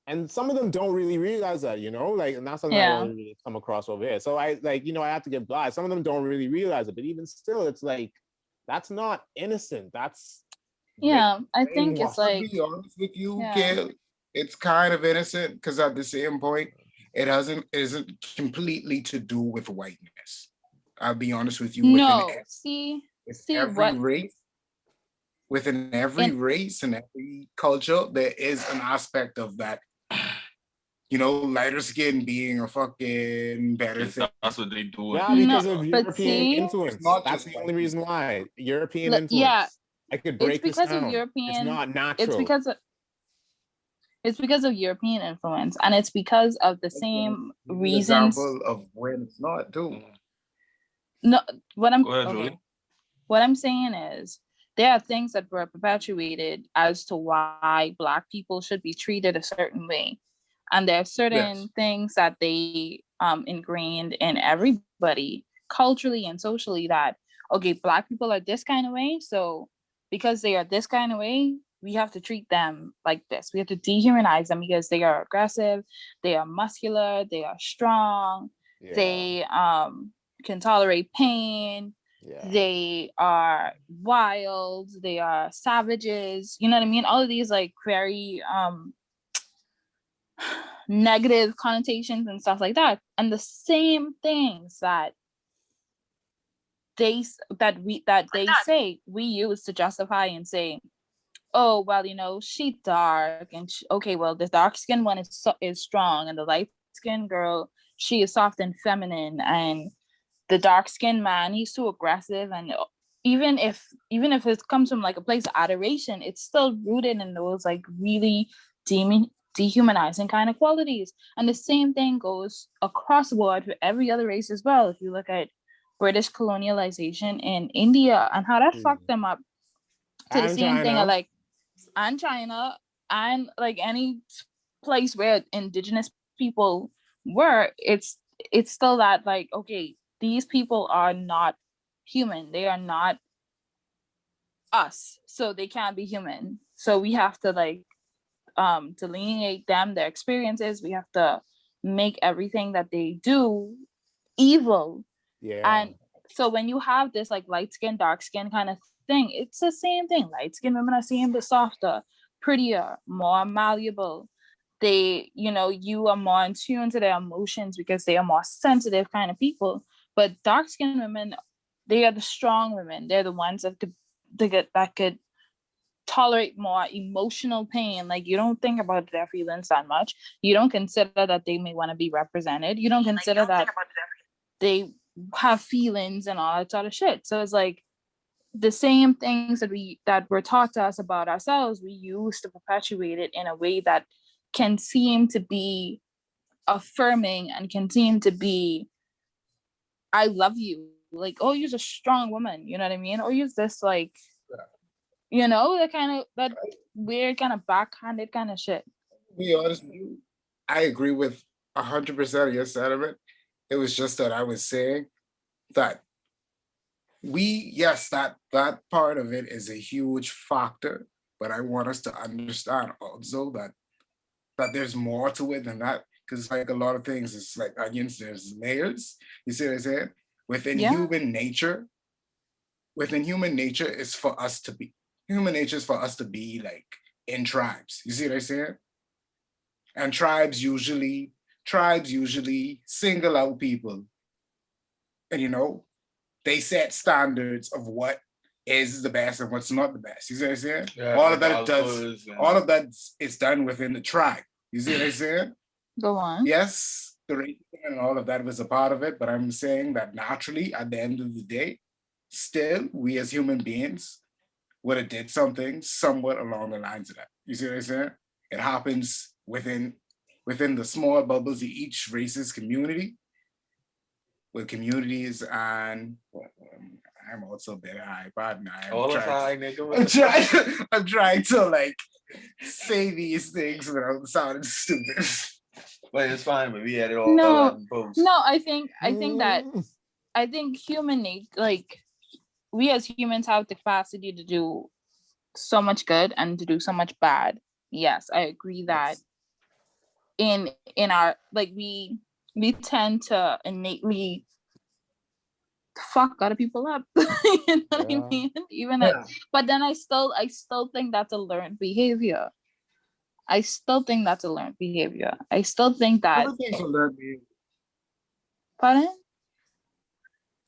And some of them don't really realize that, you know, like, and that's something I don't really come across over here. So I like, you know, I have to get by. Some of them don't really realize it, but even still, it's like, that's not innocent. That's I think it's like. To be honest with you, Kale, it's kind of innocent because at the same point, it isn't completely to do with whiteness. I'll be honest with you. Within every race and every culture, there is an aspect of that. You know, lighter skin being a fucking better thing. That's what they do. Yeah, because of European influence. That's the only reason why. European influence. Yeah, I could break this down. It's not natural. It's because of European influence, and it's because of the same reasons. Example of when it's not too. No, what I'm saying is there are things that were perpetuated as to why Black people should be treated a certain way. And there are certain things that they ingrained in everybody culturally and socially that, okay, Black people are this kind of way. So because they are this kind of way, we have to treat them like this. We have to dehumanize them because they are aggressive, they are muscular, they are strong, they can tolerate pain. They are wild, they are savages, you know what I mean? All of these like very negative connotations and stuff like that. And the same things that they say we use to justify and say, oh, well, you know, she's dark and okay, well, the dark skinned one is strong, and the light skinned girl, she is soft and feminine, and the dark skinned man, he's too aggressive. And even if it comes from like a place of adoration, it's still rooted in those like really dehumanizing kind of qualities. And the same thing goes across the board for every other race as well. If you look at British colonialization in India and how that fucked them up, to the same thing of like, and China, and like any place where indigenous people were, it's still that like, okay, these people are not human. They are not us. So they can't be human. So we have to like delineate them, their experiences. We have to make everything that they do evil. And so when you have this like light skin, dark skin kind of thing, it's the same thing. Light skin women are seen but softer, prettier, more malleable. They, you know, you are more in tune to their emotions because they are more sensitive kind of people. But dark skinned women, they are the strong women. They're the ones that could tolerate more emotional pain. Like you don't think about their feelings that much. You don't consider that they may want to be represented. You don't consider that they have feelings and all that sort of shit. So it's like the same things that were taught to us about ourselves, we use to perpetuate it in a way that can seem to be affirming and can seem to be, I love you. Like, oh, you're a strong woman. You know what I mean? Or use this like, you know, that weird kind of backhanded kind of shit. To be honest with you, I agree with 100% of your sentiment. It was just that I was saying that that part of it is a huge factor, but I want us to understand also that there's more to it than that. Because like a lot of things, it's like onions, there's layers. You see what I'm saying? Within human nature, within human nature is for us to be like in tribes. You see what I'm saying? And tribes usually single out people. And they set standards of what is the best and what's not the best. You see what I'm saying? Yeah, all of that is done within the tribe. You see what I'm saying? Go on. Yes, the racism and all of that was a part of it, but I'm saying that naturally, at the end of the day, still, we as human beings would have did something somewhat along the lines of that. You see what I'm saying? It happens within the small bubbles of each racist community, with communities, and I'm also a bit high, but I'm trying to like say these things without sounding stupid. But it's fine, but we had it all. No, I think human nature, like we as humans have the capacity to do so much good and to do so much bad. Yes, I agree that in our, like, we tend to innately fuck other people up. You know what I mean? But then I still think that's a learned behavior. I still think that Everything's a learned behavior. Pardon?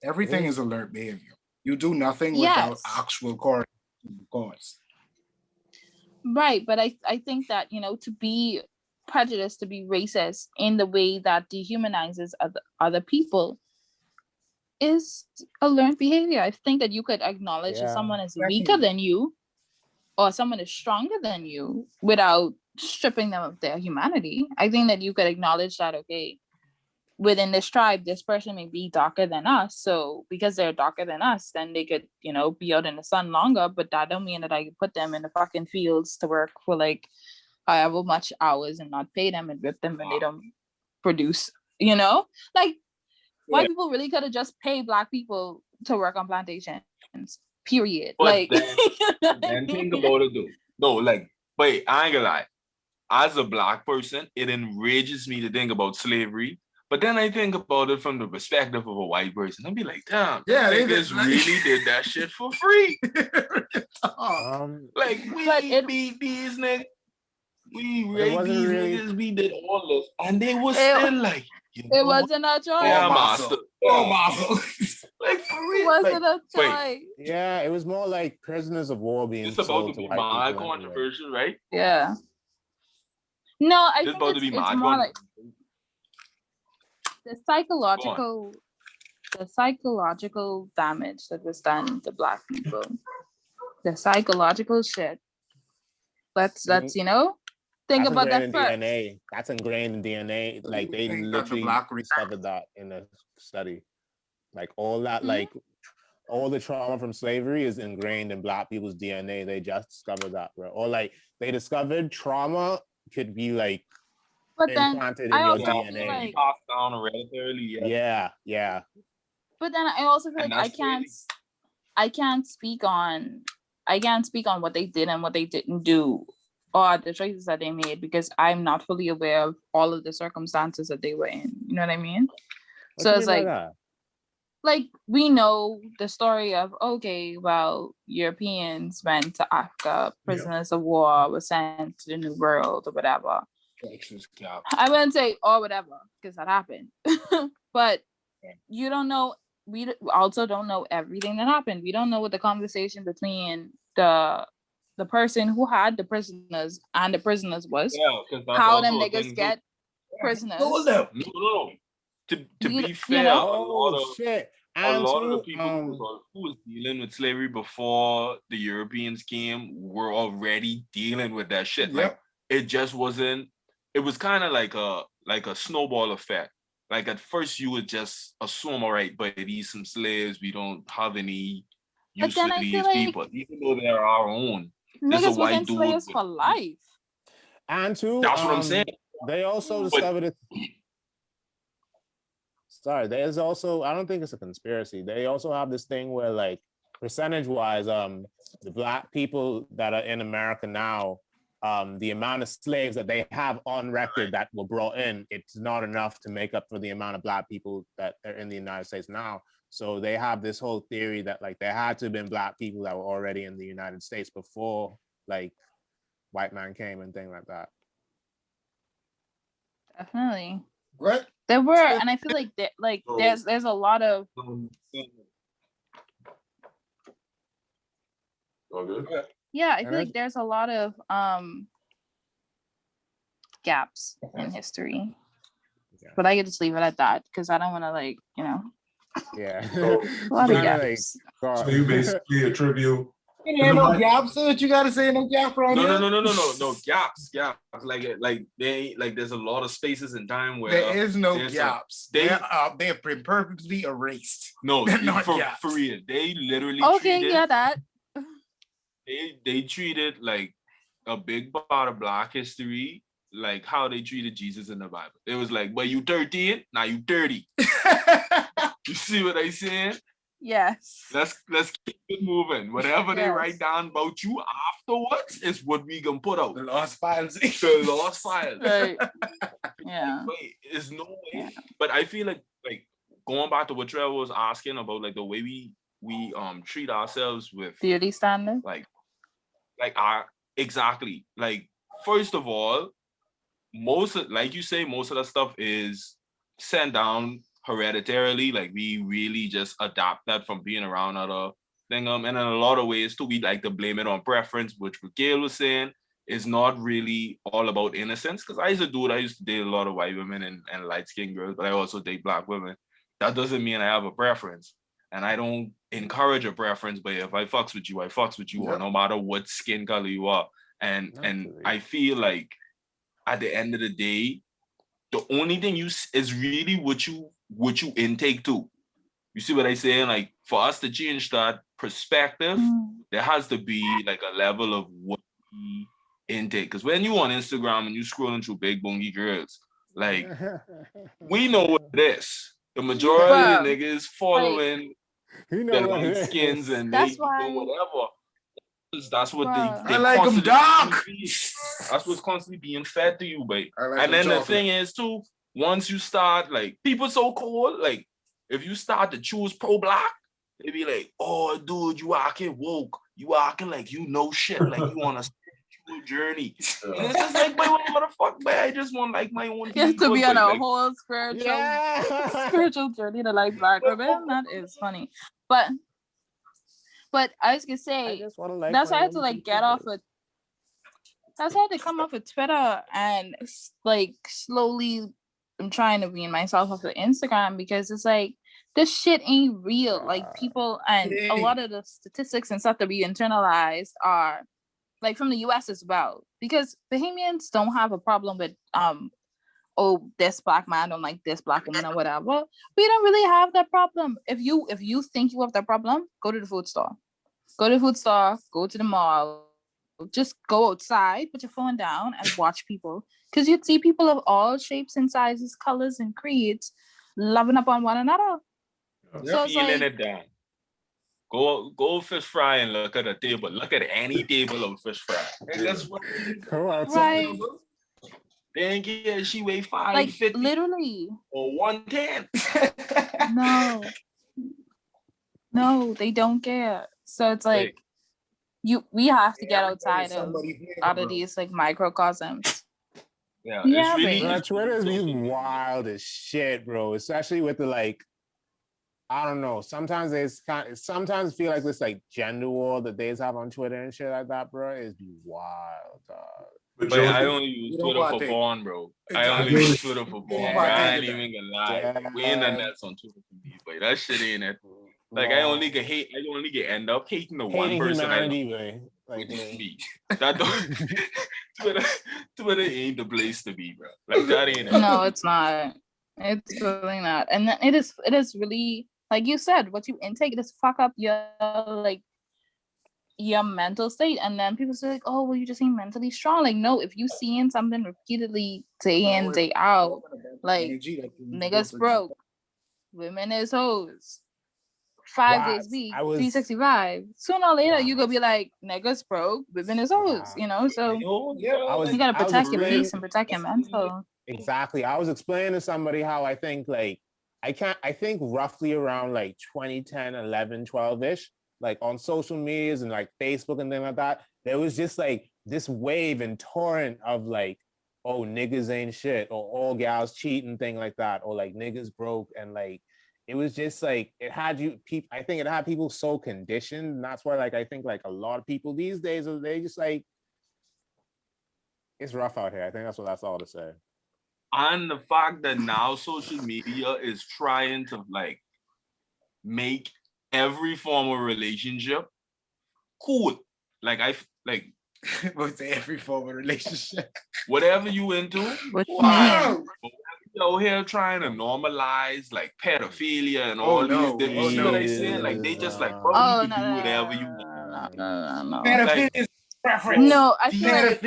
Everything is a learned behavior. You do nothing without actual cause. Right, but I think that, to be prejudiced, to be racist in the way that dehumanizes other people is a learned behavior. I think that you could acknowledge that someone is weaker than you or someone is stronger than you without stripping them of their humanity. I think that you could acknowledge that, okay, within this tribe, this person may be darker than us. So because they're darker than us, then they could, be out in the sun longer, but that don't mean that I could put them in the fucking fields to work for like however much hours and not pay them and rip them when they don't produce, like white people really could have just paid Black people to work on plantations, period. But like then think about it though. No, like, wait, I ain't gonna lie. As a Black person, it enrages me to think about slavery. But then I think about it from the perspective of a white person. I'd be like, damn, they just really did that shit for free. Like, we beat these niggas. We raped these niggas. We did all this. And they were still like, it wasn't a choice. Yeah, master. Like, for real. It wasn't a choice. Yeah, it was more like prisoners of war being sold to white people. It's about to be my controversial, right? Yeah. No, I think it's more like the psychological damage that was done to Black people. The psychological shit. Let's think about that first. DNA. That's ingrained in DNA. Like they literally discovered that in a study. Like all that, like all the trauma from slavery is ingrained in Black people's DNA. They just discovered that, bro. Or like they discovered trauma could be like implanted in your DNA. Like, passed down hereditarily. Yeah. But then I also feel like I can't speak on what they did and what they didn't do or the choices that they made because I'm not fully aware of all of the circumstances that they were in. You know what I mean? So it's like we know the story of, okay, well, Europeans went to Africa, prisoners of war were sent to the New World or whatever. I wouldn't say or whatever because that happened. But you don't know, we also don't know everything that happened. We don't know what the conversation between the person who had the prisoners and the prisoners was. How them niggas get prisoners. No. To be fair, a lot of the people who was dealing with slavery before the Europeans came were already dealing with that shit. Like it just wasn't. It was kind of like a snowball effect. Like at first you would just assume, all right, but these some slaves. We don't have any use to these people, even though they're our own. Niggas was slaves for life. And too, that's what I'm saying. They also discovered it. Sorry, there's also, I don't think it's a conspiracy. They also have this thing where like percentage-wise, the Black people that are in America now, the amount of slaves that they have on record that were brought in, it's not enough to make up for the amount of Black people that are in the United States now. So they have this whole theory that like there had to have been Black people that were already in the United States before like white man came and things like that. Definitely. What? There were, and I feel like there's a lot of All good? yeah, I feel like there's a lot of gaps in history. Yeah. But I could just leave it at that because I don't want to like, Yeah. So, a lot of Kinda gaps. like, so you basically attribute. Ain't no gaps. So what you gotta say? No gap around here. No gaps. Like they like there's a lot of spaces in time where There is no there's gaps. They have been perfectly erased. No, They're not for gaps. real. They literally Okay, yeah, that. they treated like a big part of Black history like how they treated Jesus in the Bible. It was like, but you 13, now you 30. You see what I saying? Yes. Let's keep it moving. Whatever they write down about you afterwards is what we can put out. The lost files. The lost files. Right. Yeah. Wait, there's no way. Yeah. But I feel like going back to what Trevor was asking about, like the way we treat ourselves with Beauty standard. like our exactly. Like first of all, most of the stuff is sent down hereditarily. Like we really just adapt that from being around other thing. And in a lot of ways too, we like to blame it on preference, which Gail was saying is not really all about innocence. Because I used to date a lot of white women and light-skinned girls, but I also date Black women. That doesn't mean I have a preference. And I don't encourage a preference, but if I fucks with you, I fucks with you, or no matter what skin color you are. And I feel like at the end of the day, the only thing is really what you intake to. You see what I say? Like for us to change that perspective, there has to be like a level of what we intake. Because when you on Instagram and you scrolling through big bongy girls, like we know what it is. The majority of niggas following the light skins and they do whatever. That's what they I like them dark. That's what's constantly being fed to you, babe. And then the thing is too, once you start like people so cold, like if you start to choose pro-Black, they be like, oh dude, you acting woke, you acting like you know shit, like you on a spiritual journey. And it's just like, what the fuck, man? I just want like my own. You have to be on a whole spiritual journey to like Black women. That is funny. But I was gonna say that's why I had to like get off of. That's why I had to come off of Twitter and like slowly. I'm trying to wean myself off of Instagram because it's like this shit ain't real. Like people and a lot of the statistics and stuff that we internalized are like from the US as well. Because Bahamians don't have a problem with oh, this Black man don't like this Black woman or whatever. We don't really have that problem. If you think you have that problem, go to the food store. Go to the food store, go to the mall. Just go outside, put your phone down and watch people. Because you'd see people of all shapes and sizes, colors and creeds loving up on one another. So feeling it down. Go fish fry and look at a table. Look at any table of fish fry. And that's what right. Then yeah, she weigh 550 like literally or 110. No, they don't care. So it's like we have to get outside out of these like microcosms. Yeah, it's really Twitter's being wild as shit, bro. Especially with the like, I don't know. Sometimes sometimes feel like this like gender war that they have on Twitter and shit like that, bro. It's be wild, dog. But I only use Twitter for porn, bro. I only use Twitter for porn. I ain't even gonna lie. Yeah. We ain't done that on Twitter for me, but that shit ain't it. Like I only get end up hating the one person I love. Like me. That don't Twitter ain't the place to be, bro. Like that ain't it. No, it's not. It's really not. And then it is really like you said, what you intake just fuck up your mental state. And then people say like, oh well, you just ain't mentally strong. Like no, if you seeing something repeatedly day in, day out, like niggas broke, women is hoes. 5 days a week, 365. Sooner or later, you gonna be like, niggas broke, women is hoes, you know? So you gotta protect your peace and protect your mental. Exactly. I was explaining to somebody how I think like I think roughly around like 2010, 11, 12-ish, like on social medias and like Facebook and things like that, there was just like this wave and torrent of like, oh, niggas ain't shit, or all gals cheating, thing like that, or like niggas broke, and like it was just like it had you people. I think it had people so conditioned, and that's why like I think like a lot of people these days they just like it's rough out here. I think that's all to say. And the fact that now social media is trying to like make every form of relationship cool. Like I like What's every form of relationship? whatever you into, fine. But you out here trying to normalize like pedophilia and all these different shit I saying, like they just like, bro, you can do whatever you want. No. Pedophilia is preference. No, I feel like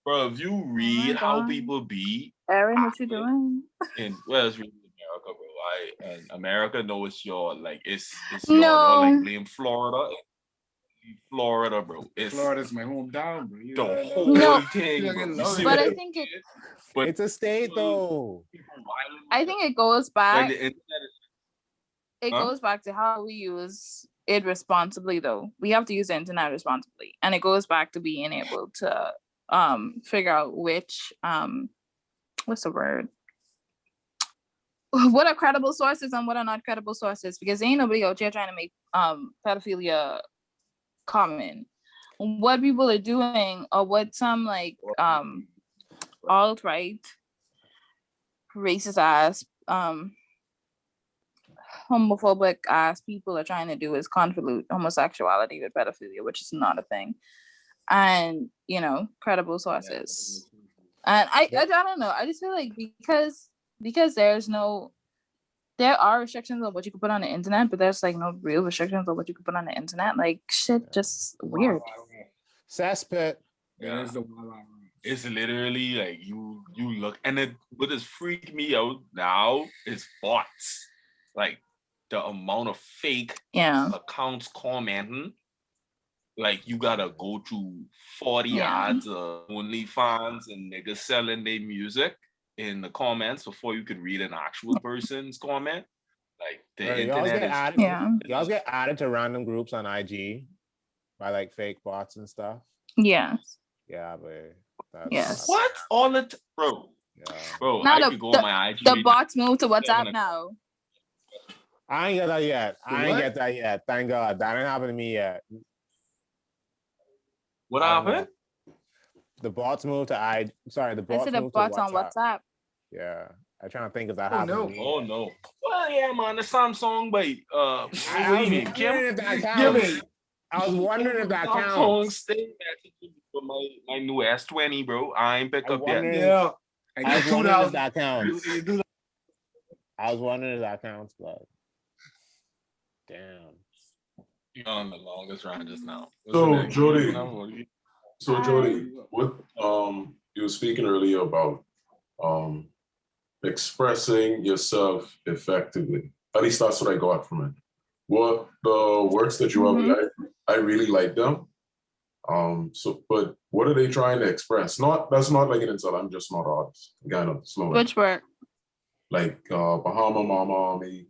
bro, if you read how people be, Aaron, what you doing? And well, it's really America, bro. And America know it's your like it's your like blame Florida. Florida, bro. Florida's my hometown, bro. The whole thing, bro. But I think it's a state though. I think it goes back. Like it goes back to how we use it responsibly, though. We have to use the internet responsibly, and it goes back to being able to figure out which what's the word? What are credible sources and what are not credible sources? Because ain't nobody out here trying to make pedophilia common. What people are doing, or what some like alt-right racist ass homophobic ass people are trying to do is convolute homosexuality with pedophilia, which is not a thing. And credible sources. And I don't know. I just feel like because there are restrictions on what you can put on the internet, but there's like no real restrictions on what you can put on the internet. Like shit, just weird. Cesspit. Yeah. It's literally like you look, and what has freaked me out now is bots. Like the amount of fake accounts commenting. Like you gotta go through 40 ads of OnlyFans and niggas selling their music in the comments before you could read an actual person's comment. Like the internet y'all get added to random groups on IG by like fake bots and stuff. Yes. Yeah, but yes. What? All the bro. Yeah. Bro, now I could go on my IG. The bots move to WhatsApp now. I ain't get that yet. I ain't get that yet. Thank God. That ain't happened to me yet. What happened? The bots moved to the bots moved to WhatsApp. On WhatsApp. Yeah. I'm trying to think if that happened to me. Oh no. Well, yeah, man, the Samsung, but I was wondering if that counts. For my new S20, bro. I ain't pick up yet. Yeah. I was wondering if that counts. I was wondering if that counts, but damn. You're on the longest run just now. So Jodie, what you were speaking earlier about expressing yourself effectively. At least that's what I got from it. What the works that you have, I really like them. But what are they trying to express? That's not like an insult. I'm just not artist. Kind of slow. Which work? Like Bahama Mama Army.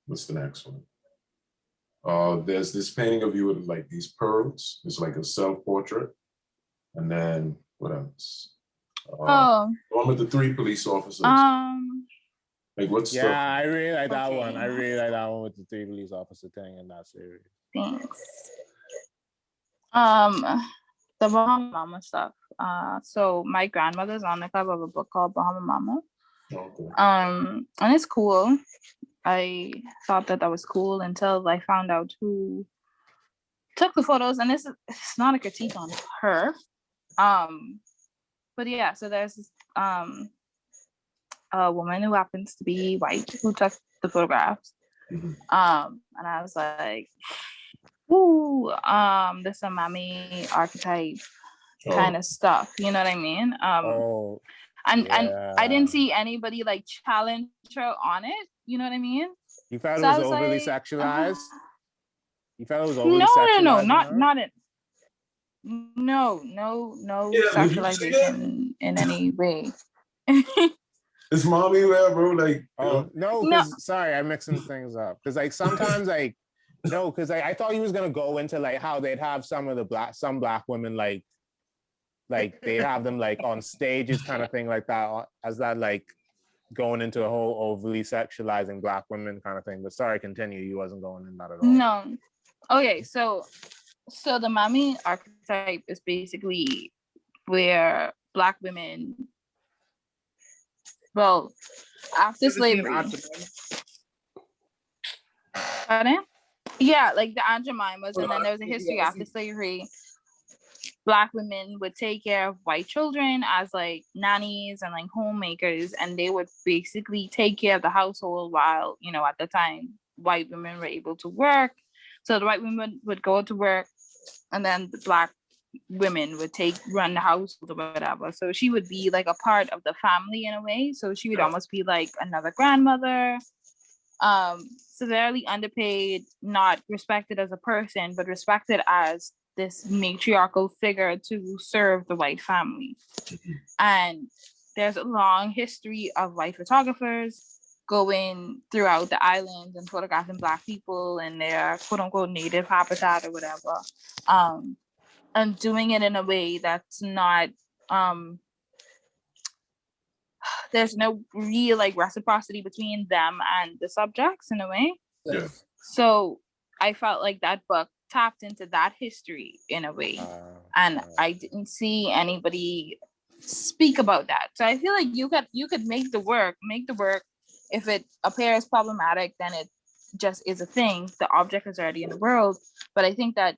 What's the next one? There's this painting of you with like these pearls. It's like a self-portrait. And then what else? The one with the 3 police officers. Like what's I really like that one. I really like that one with the 3 police officer thing in that series. Thanks. The Bahama Mama stuff. So my grandmother's on the cover of a book called Bahama Mama. Okay. And it's cool. I thought that was cool until I found out who took the photos, and it's not a critique on her. But yeah, so there's this, a woman who happens to be white who took the photographs. And I was like, ooh, this is a mommy archetype kind of stuff. You know what I mean? And I didn't see anybody like challenge her on it. You know what I mean? You felt it was overly sexualized? You felt it was overly sexualized? No, sexualization in any way. It's mommy wear, bro. Like, oh no, because sorry, I'm mixing things up. Because like sometimes like no, because I thought he was gonna go into like how they'd have some black women like they'd have them like on stages kind of thing like that, as that like going into a whole overly sexualizing black women kind of thing. But sorry, continue. You wasn't going in that at all. No. Okay, so the mommy archetype is basically where black women, well, after slavery. Pardon? Yeah, like the Aunt Jemimas, and then there was a history after slavery. Black women would take care of white children as like nannies and like homemakers, and they would basically take care of the household while, you know, at the time white women were able to work. So the white women would go to work, and then the black women would run the household or whatever. So she would be like a part of the family in a way. So she would almost be like another grandmother. Severely underpaid, not respected as a person, but respected as this matriarchal figure to serve the white family. And there's a long history of white photographers going throughout the islands and photographing black people in their quote unquote native habitat or whatever. And doing it in a way that's not there's no real like reciprocity between them and the subjects in a way. Yeah. So I felt like that book tapped into that history in a way, and I didn't see anybody speak about that. So I feel like you could make the work. If it appears problematic, then it just is a thing. The object is already in the world. But I think that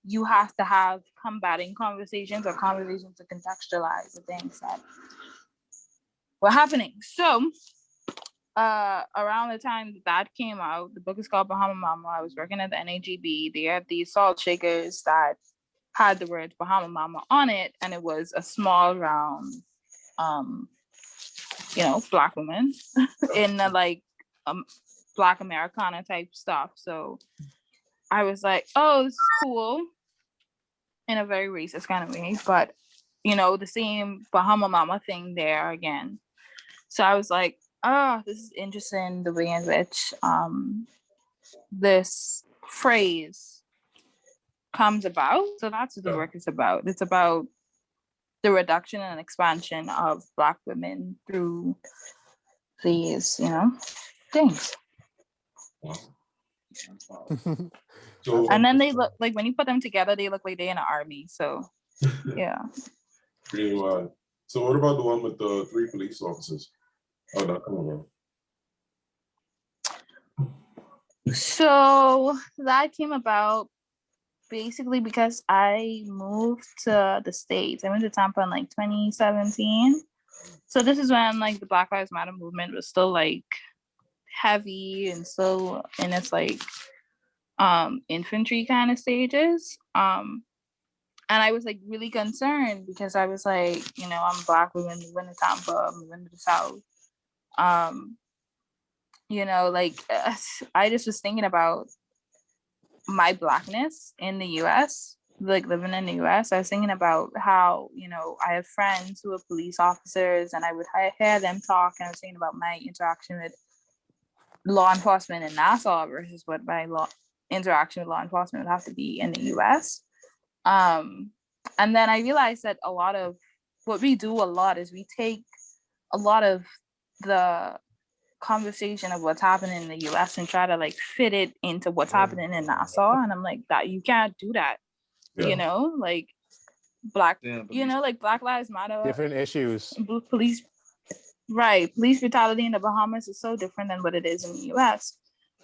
you have to have combating conversations or conversations to contextualize the things that were happening. So around the time that came out, the book is called Bahama Mama. I was working at the NAGB. They had these salt shakers that had the words Bahama Mama on it, and it was a small round black woman in the like Black Americana type stuff. So I was like, oh, this is cool, in a very racist kind of way, but the same Bahama Mama thing there again. So I was like, oh, this is interesting, the way in which this phrase comes about. So that's what the work is about. It's about the reduction and expansion of Black women through these, things. So, and then they look like, when you put them together, they look like they're in an army. So yeah. Really wild. So what about the one with the 3 police officers? Oh, no, come on, bro. So that came about basically because I moved to the States. I went to Tampa in like 2017. So this is when like the Black Lives Matter movement was still like heavy and still in its like infantry kind of stages. And I was like really concerned because I was like, I'm a Black woman moving to Tampa, I'm moving to the South. I just was thinking about my Blackness in the US, like living in the US. I was thinking about how, I have friends who are police officers, and I would hear them talk, and I was thinking about my interaction with law enforcement in Nassau versus what my interaction with law enforcement would have to be in the US. And then I realized that a lot of what we do is we take a lot of the conversation of what's happening in the US and try to like fit it into what's happening in Nassau. And I'm like, that you can't do that. Like Black Lives Matter. Different issues. Police brutality in the Bahamas is so different than what it is in the US.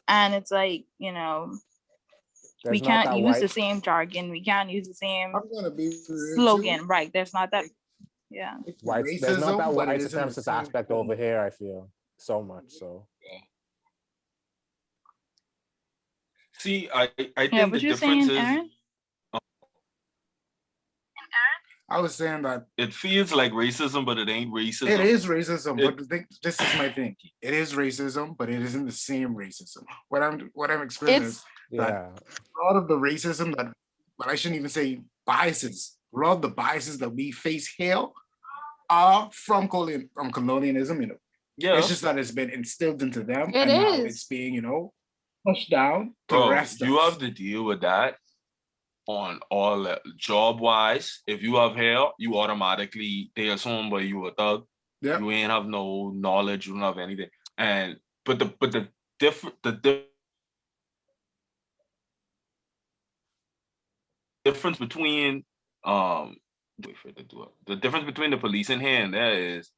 And it's like, we can't use the same jargon. We can't use the same slogan. Right. There's not that. Yeah. There's not that white supremacist aspect over here, I feel. So much so. See, I think the difference is Aaron? I was saying that it feels like racism, but it ain't racism. It is racism, but this is my thing. It is racism, but it isn't the same racism. What I'm explaining is that a lot of the racism but I shouldn't even say biases. A lot of the biases that we face here are from colonialism, Yeah. It's just that it's been instilled into them, It and now is. it's being, you know, pushed down to the Bro, rest of you us. have to deal with that on all job wise. If you have hair, you automatically they assume but you a thug. Yeah. You ain't have no knowledge, you don't have anything. And but the difference between the difference between the policing here and there is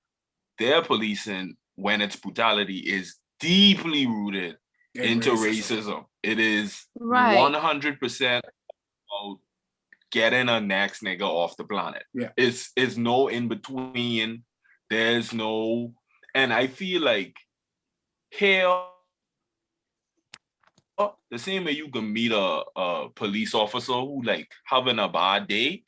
their policing when it's brutality is deeply rooted into racism. It is 100% about getting a next nigga off the planet. Yeah. It's no in between. There's no, and I feel like here, the same way you can meet a police officer who like having a bad day,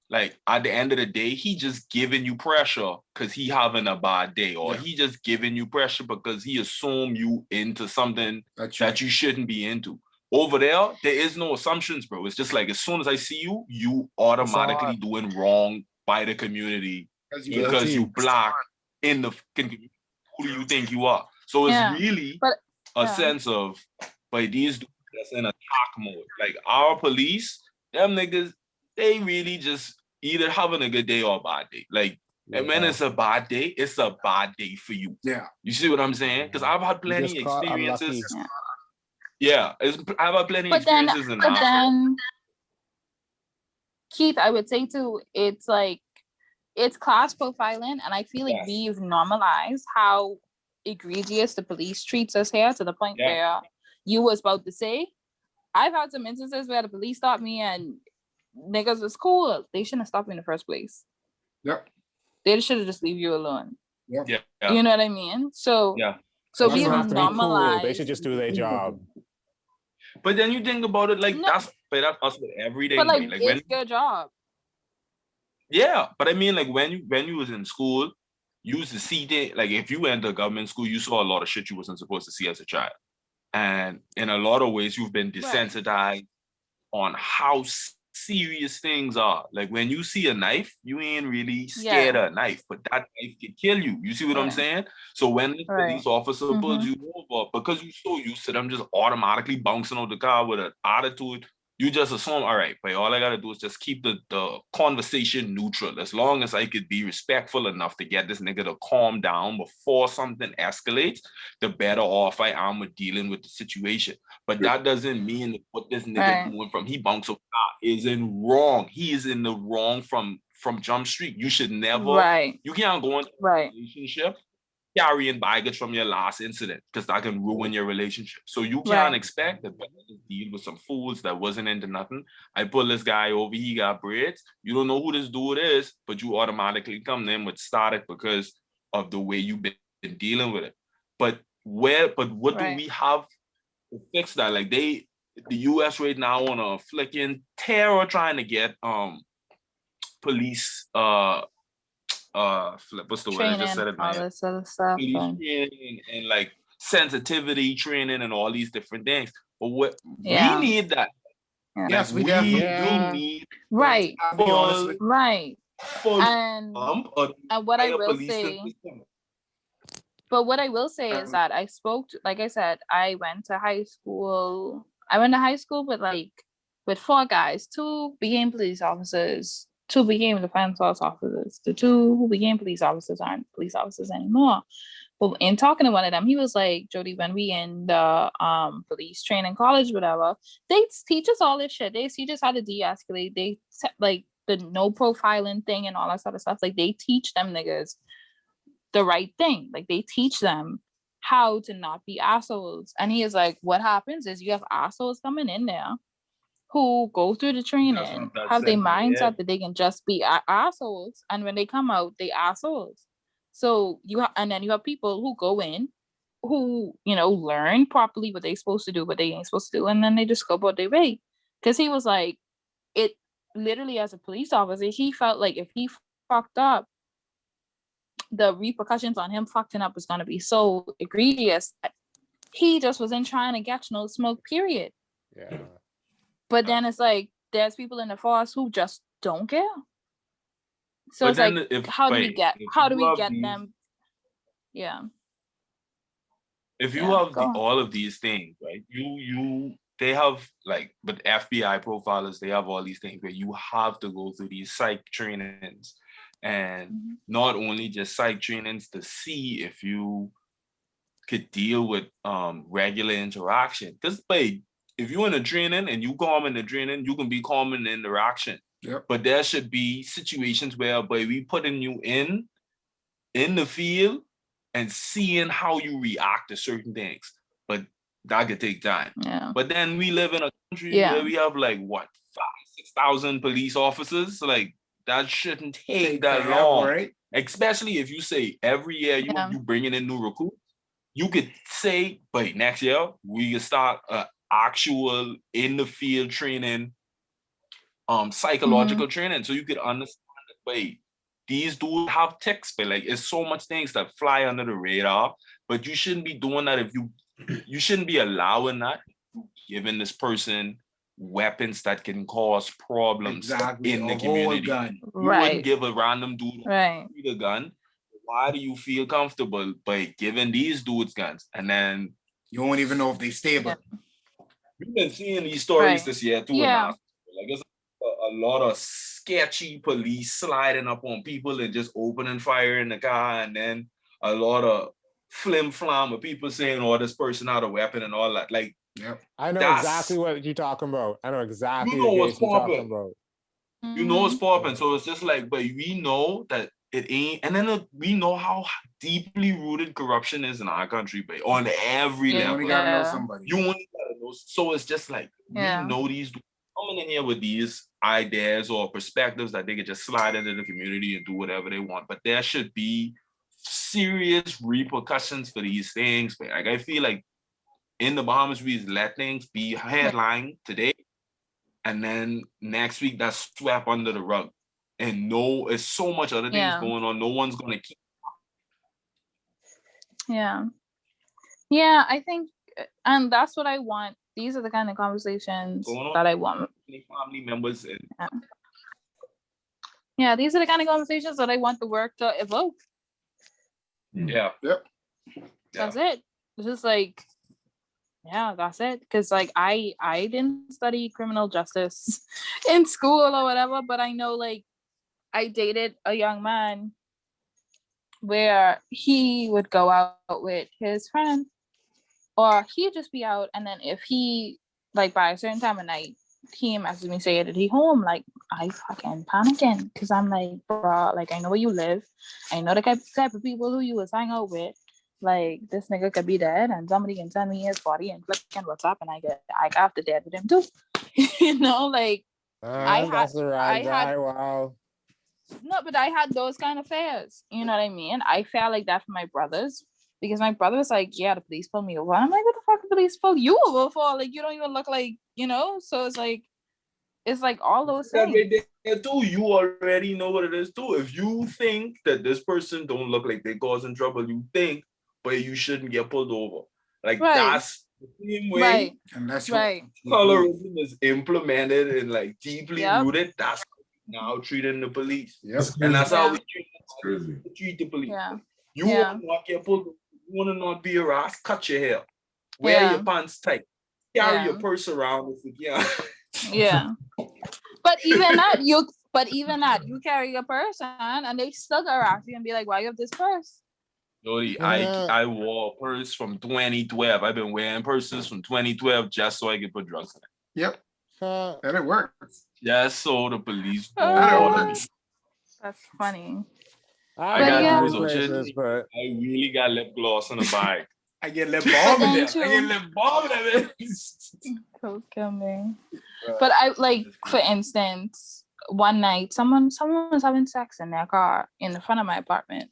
like at the end of the day, he just giving you pressure because he having a bad day, or he just giving you pressure because he assume you into something that you shouldn't be into. Over there is no assumptions, bro. It's just like as soon as I see you, you automatically doing wrong by the community because you black in the community. Who do you think you are? So it's really a sense of, but these dudes that's in attack mode. Like our police, them niggas, they really just either having a good day or a bad day. Like, and when it's a bad day, it's a bad day for you. Yeah. You see what I'm saying? Because I've had plenty experiences. Yeah, I've had plenty experiences in but then, Keith, I would say too, it's like, it's class profiling, and I feel like we've normalized how egregious the police treats us here to the point where you was about to say, I've had some instances where the police stopped me and niggas was cool. They shouldn't have stopped me in the first place. Yep. They should have just leave you alone. Yep. Yeah. You know what I mean? So so we normalize. They should just do their job. But then you think about it, like that's us with everyday. But like it's your job. Yeah, but I mean, like when you was in school, you used to see that, like if you went to government school, you saw a lot of shit you wasn't supposed to see as a child. And in a lot of ways, you've been desensitized on how serious things are. Like when you see a knife, you ain't really scared of a knife, but that knife can kill you. You see what I'm saying? So when the police officer pulls you over, because you're so used to them just automatically bouncing out the car with an attitude, you just assume, all right, but all I gotta do is just keep the conversation neutral. As long as I could be respectful enough to get this nigga to calm down before something escalates, the better off I am with dealing with the situation. But that doesn't mean that what this nigga doing from he bounced out is in wrong. He is in the wrong from Jump Street. You should never, you can't go into a relationship carrying baggage from your last incident because that can ruin your relationship. So you can't expect that deal with some fools that wasn't into nothing. I pull this guy over, he got braids. You don't know who this dude is, but you automatically come in with static because of the way you've been dealing with it. But what do we have to fix that? Like the US right now on a flicking terror trying to get police what's the word? I just said it, man. All this other stuff, training and like sensitivity training and all these different things. But what we need that. Yes, we definitely need right. Right. And what I will say, but what I will say is that I spoke to, like I said, I went to high school with 4 guys. 2 became police officers. 2 became defense force officers. The 2 who became police officers aren't police officers anymore. But in talking to one of them, he was like, Jodie, when we in the police training college, whatever, they teach us all this shit. They teach us how to de-escalate. They like the no profiling thing and all that sort of stuff. Like they teach them niggas the right thing. Like they teach them how to not be assholes. And he is like, what happens is you have assholes coming in there who go through the training, have their mindset that they can just be assholes, and when they come out, they assholes. So and then you have people who go in, who learn properly what they're supposed to do, what they ain't supposed to do, and then they just go about their way. Because he was like, it literally as a police officer, he felt like if he fucked up, the repercussions on him fucking up was gonna be so egregious that he just wasn't trying to get no smoke. Period. Yeah. But then it's like there's people in the force who just don't care. So but it's like, how do we get them? Yeah. if you Yeah, have go on. all of these things, right? They have like, but FBI profilers, they have all these things where you have to go through these psych trainings, and not only just psych trainings to see if you could deal with regular interaction. Because if you're in a training and you calm in the training, you can be calm in the interaction. Yep. But there should be situations where we putting you in the field and seeing how you react to certain things. But that could take time. Yeah. But then we live in a country where we have like what, 5,000-6,000 police officers. Like that shouldn't take that forever, long. right? Especially if you say every year you bringing in new recruits. You could say, but next year we can start actual in the field training, psychological training, so you could understand that, wait, these dudes have ticks, but like it's so much things that fly under the radar, but you shouldn't be doing that if you shouldn't be allowing that, giving this person weapons that can cause problems in the community. Gun. You wouldn't give a random dude a gun. Why do you feel comfortable by giving these dudes guns? And then you won't even know if they stable. We've been seeing these stories this year too. Yeah. Like there's a lot of sketchy police sliding up on people and just opening fire in the car, and then a lot of flim flam of people saying, "Oh, this person had a weapon" and all that. Like, I know exactly what you're talking about. I know exactly what's you're talking about. You know what's popping. So it's just like, but we know that it ain't, and then we know how deeply rooted corruption is in our country, but on every level. You only gotta know somebody. You only gotta know. So it's just like we know these coming in here with these ideas or perspectives that they could just slide into the community and do whatever they want. But there should be serious repercussions for these things. But like I feel like in the Bahamas, we let things be headline today, and then next week that's swept under the rug. And it's so much other things going on. No one's gonna keep. Yeah, I think, and that's what I want. These are the kind of conversations that I want. Family members and these are the kind of conversations that I want the work to evoke. Yeah. Yep. That's it. It's just like, that's it. Because like I didn't study criminal justice in school or whatever, but I know like I dated a young man where he would go out with his friend, or he'd just be out, and then if he, like by a certain time of night, he messaged me saying that he home, like I fucking panicking, because I'm like, bro, like I know where you live, I know the type of people who you was hang out with, like this nigga could be dead and somebody can send me his body and click on WhatsApp and I got the dead with him too. You know, like that's the right guy. Wow. No, but I had those kind of fears. You know what I mean? I felt like that for my brothers, because my brother was like, yeah, the police pulled me over. I'm like, what the fuck the police pulled you over for? Like, you don't even look like, you know? So it's like all those things. Too, you already know what it is too. If you think that this person don't look like they causing trouble, you think, but you shouldn't get pulled over. Like that's the same way. Unless colorism is implemented and like deeply rooted. That's now treating the police. And that's how we treat the police. You want to not get pulled, you want to not be harassed, cut your hair, wear your pants tight, carry your purse around if you can. But even that, you carry a purse and they still harass you and be like, why you have this purse? Jodie, I wore a purse from 2012. I've been wearing purses from 2012 just so I could put drugs in it. Yep. And it works. Just so the police That's funny. I got places, but I really got lip gloss in the bag. I get lip balm in there. Don't kill me. But I like, for instance, one night someone was having sex in their car in the front of my apartment.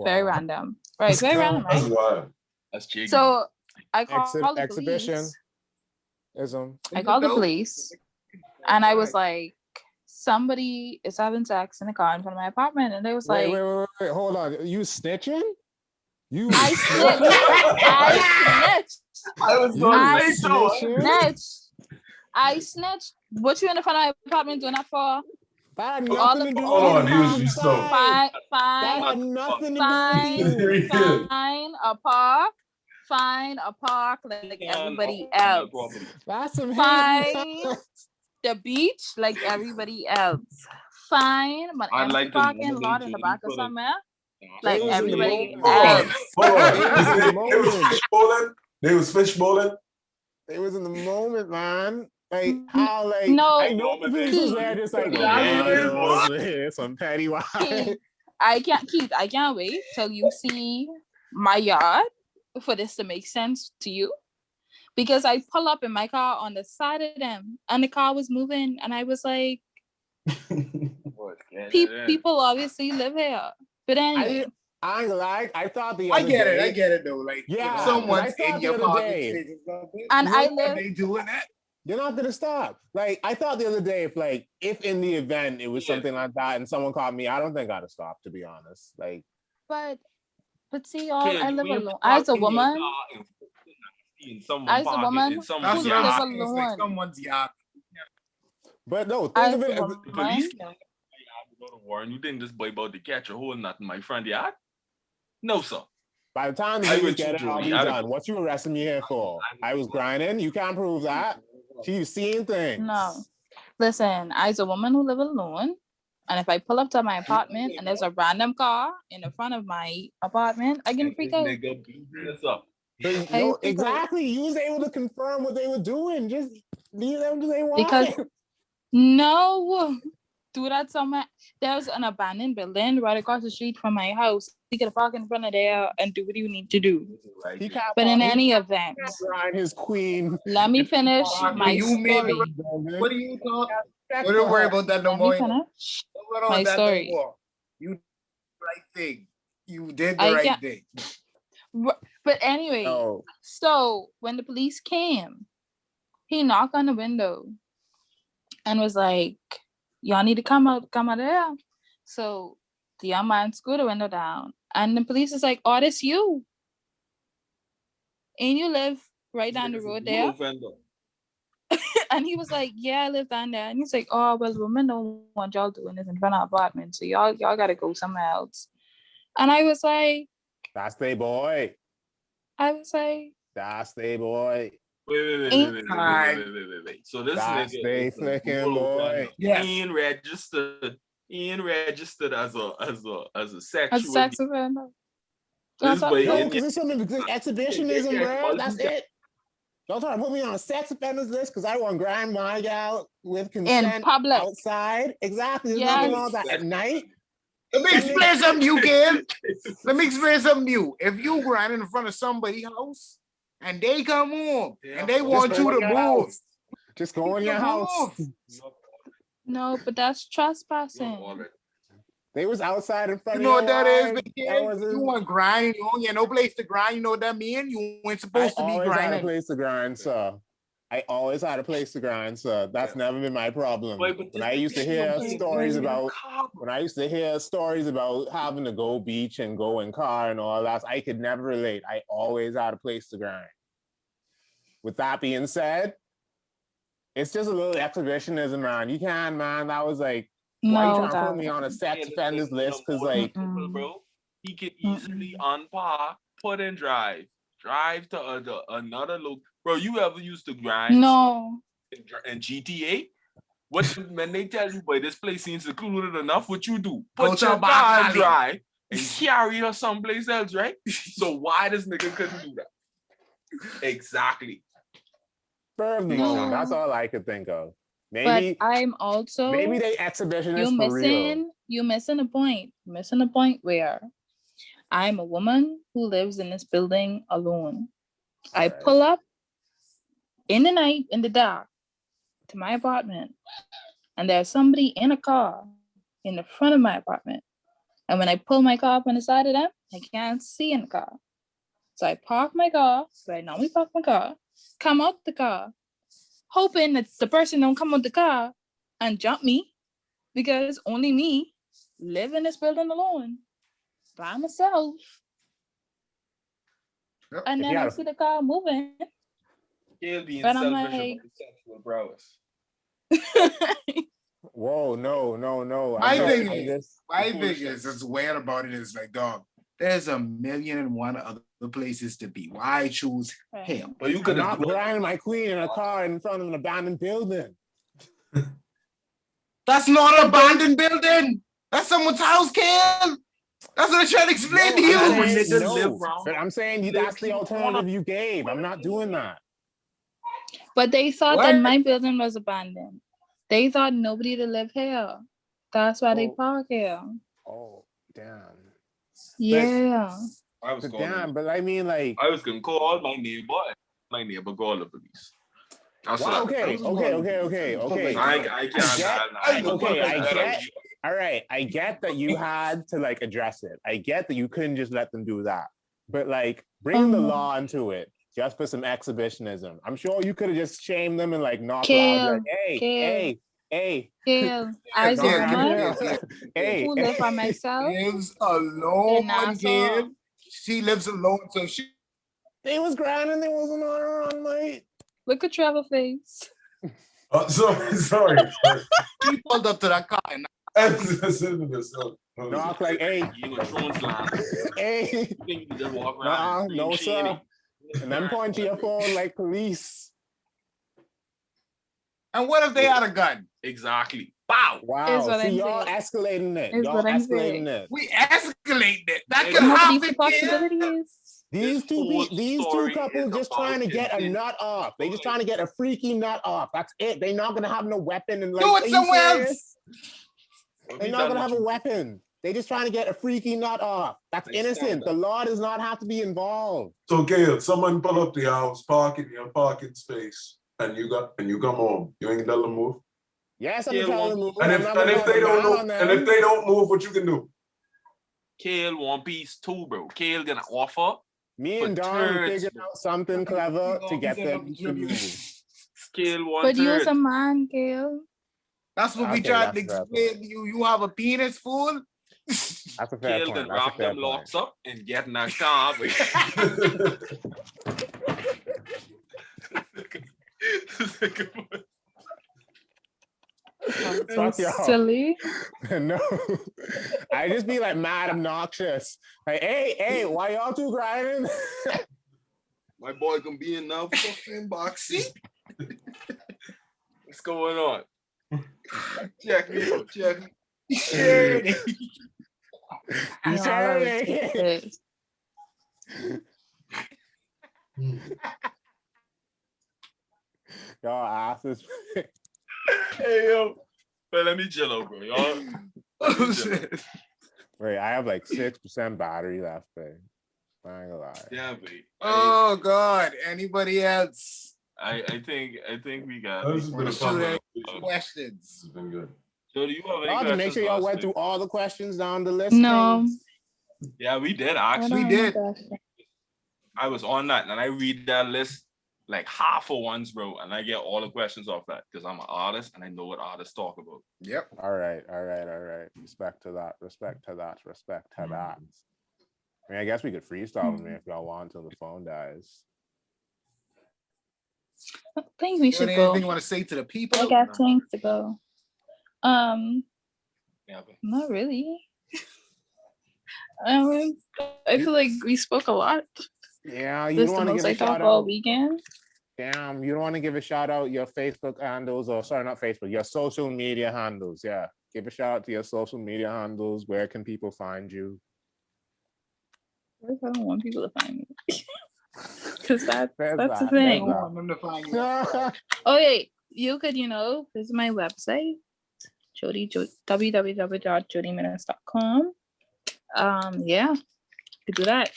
Very random, right? Very random, right? That's wild. That's cheeky. So I called the exhibition. police. I called the police, and I was like, somebody is having sex in the car in front of my apartment, and they was like, wait, hold on, you snitching? I snitched. I snitched. What you in the front of my apartment doing that for? That had nothing to do with it. Fine. A par. find a park like everybody else. That's some Find the beach like everybody else. Find an I'd empty like to parking nominate lot in the Jodie back of for the- somewhere They like was in the everybody moment. Hold on, else. hold on. They was in the They was moment. fish bowling. They was fish bowling. They was in the moment, man. Like how, like No, I know the police was there, just like, Exactly. you know, some petty wise. I can't wait till you see my yard for this to make sense to you. Because I pull up in my car on the side of them and the car was moving and I was like, people obviously live here. But anyway. I ain't gonna lie, I thought the I other get day, it. I get it though. Like, Yeah, if someone's I thought in the your other parking day- space or something, And I and live they doing that. you're not gonna stop. Like I thought the other day, if in the event it was something like that and someone caught me, I don't think I'd have stopped, to be honest. Like, but see y'all, I live alone. As a woman That's who what live I'm saying. It's like alone. someone's yard. but no, think As of a it as woman, The police can't go to Warren. You think this boy about to catch a whole nut in my front yard? No, sir. by the time the I police would get too, it, I'll Jodie. be I'd done. agree. What you arresting me here for? I was grinding. You can't prove that. She's seeing things. No. Listen, as a woman who live alone, and if I pull up to my apartment and there's a random car in the front of my apartment, I can freak out. Nigga beating us up. But I no, think exactly. You was able to confirm what they were doing. Just leave them to say why. Because no, do that somewhere. There's an abandoned building right across the street from my house. You can park in front of there and do what you need to do. He can't But in park- any event, grind his queen. let me finish Park my where you made story. What do you talk? We don't worry about that no Let more. me finish Don't worry about my that story. no more. You did the right thing. You did the I right can't- thing. But anyway, Oh, so when the police came, he knocked on the window and was like, y'all need to come out of there. So the young man screwed the window down and the police is like, oh, this you. And you live right down the road there. And he was like, yeah, I live down there. And he's like, oh, well, women don't want y'all doing this in front of apartments. So y'all gotta go somewhere else. And I was like, that's they boy. that's they boy. Wait. So this That's nigga they is a flicking dual boy. offender. Yes. He ain't registered as a sexual. a sex offender. This boy No, in- because it's something because exhibitionism, bro. That's it. Don't try to put me on a sex offenders list because I want to grind my gal with consent In public. outside. Exactly. There's Yes. nothing wrong with that at night. Let me explain something new, kid. Let me explain something new. If you grind in front of somebody's house and they come home and they want go you in to your move, house. Just go in your house. No, but that's trespassing. They was outside in front you of know your what that is, wife. but kid, That wasn't- you want grinding, you don't get no place to grind. You know what that mean? You ain't I supposed to be always had a grinding. place to grind, sir. I always had a place to grind, sir. That's never been my problem. Wait, but When this I used to hear nigga stories ain't about cop. when I used to hear stories about having to go beach and go in car and all that, I could never relate. I always had a place to grind. With that being said, it's just a little exhibitionism, man. You can, man. That was like, why you No, trying to put me on a sex offenders list? Because like, bro, he could easily unpark, put in drive to another look. Bro, you ever used to grind? no. In GTA? When they tell you, boy, this place seems secluded enough, what you do? Go Put to your a back car in alley. drive and carry her someplace else, right? So why this nigga couldn't do that? Exactly. spur of the No. moment. That's all I could think of. But Maybe I'm also maybe they exhibitionists you're for real. missing a point. Missing a point where I'm a woman who lives in this building alone. I Right. pull up in the night, in the dark, to my apartment, and there's somebody in a car in the front of my apartment. And when I pull my car up on the side of them, I can't see in the car. So I park my car, where I normally park my car, come out the car, hoping that the person don't come out the car and jump me, because only me live in this building alone by myself. Yep. And If then you I had a- see the car moving. He'll be But I'm selfish like- about sexual prowess. Whoa, no. My I'm thing just- is, it's weird about it is like, dog, There's a million and one other places to be. Why choose him? But you I'm could not have grinding my queen in a car in front of an abandoned building. That's not an abandoned building. That's someone's house, Kim. That's what I'm trying to explain to you. But I'm saying that's the alternative you gave. I'm not doing that. But they thought What? that my building was abandoned. They thought nobody to live here. That's why they park here. Oh, damn. Yeah. But I mean, like, I was gonna call my neighbor call the police. That's well, what okay. All right, I get that you had to like address it. I get that you couldn't just let them do that. But like bringing the law into it just for some exhibitionism. I'm sure you could have just shamed them and like knocked out like, hey. I was who live by myself. Lives alone, kid. She lives alone, so she. They was grinding. They wasn't on her on night. Look at Trevor face. Sorry. She pulled up to that car and knock like, hey, hey. No sir. And then point to your phone like police. And what if they had a gun? Exactly. Wow. Wow. See, y'all escalating it. Y'all escalating it. We escalating it. That could happen. Possibilities. These two couples just trying to get a nut off. They just trying to get a freaky nut off. That's it. They're not gonna have no weapon and like. Do it somewhere else. They're not gonna have a weapon. They just trying to get a freaky nut off. That's innocent. The law does not have to be involved. So Gail, someone pull up the house, park in your parking space, and you come home. You ain't tell them move. Yes, I'm telling them move. And if they don't move, what you can do? Kale one piece too, bro. Kale gonna offer. Me and Don figured out something clever to get them to move. Kale one. But you're a man, Kale. That's what we tried to explain to you. You have a penis, fool. That's a fair point. Can wrap them locks up and get in that car. Fuck y'all. Silly. No, I just be like mad obnoxious. Like, hey, why y'all two grinding? My boy gonna be in the fucking box seat. What's going on? Check me. Y'all asses. Hey yo, but let me chill out, bro. Y'all. Oh shit. Wait, I have like 6% battery left, babe. I ain't gonna lie. Yeah, babe. Oh God. Anybody else? I think we got. This has been a fun questions. This has been good. So do you have any questions? To make sure y'all went through all the questions down the list. No. Yeah, we did actually. We did. I was on that and I read that list like half for once, bro, and I get all the questions off that because I'm an artist and I know what artists talk about. Yep. All right. Respect to that. I mean, I guess we could freestyle with me if y'all want until the phone dies. I think we should go. Anything you want to say to the people? I got things to go. Yeah, not really. I feel like we spoke a lot. Yeah, you don't want to give a shout out all weekend. Damn, you don't want to give a shout out your Facebook handles, or sorry, not Facebook, your social media handles. Yeah, give a shout out to your social media handles. Where can people find you? I don't want people to find me. Because that's the thing. I want them to find you. Oh, yeah, you could, visit my website, www.jodieminnis.com. Yeah, you could do that.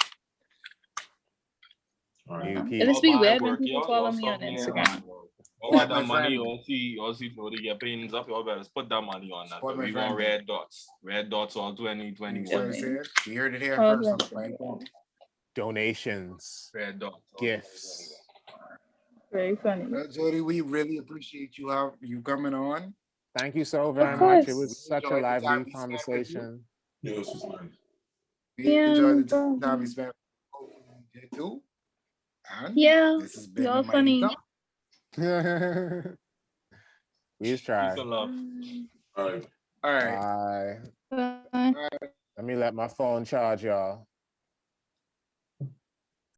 It'll be weird when people follow me on Instagram. All that money, you'll see Jodie get payments up. You better put that money on that. We want red dots all 2021. You heard it here first. Donations, red dots, gifts. Very funny. Jodie, we really appreciate you coming on. Thank you so very much. It was such a lively conversation. Yeah, this was nice. We enjoyed the time we spent too. And yeah, this has been y'all funny. We just tried. All right. Bye. Let me let my phone charge, y'all.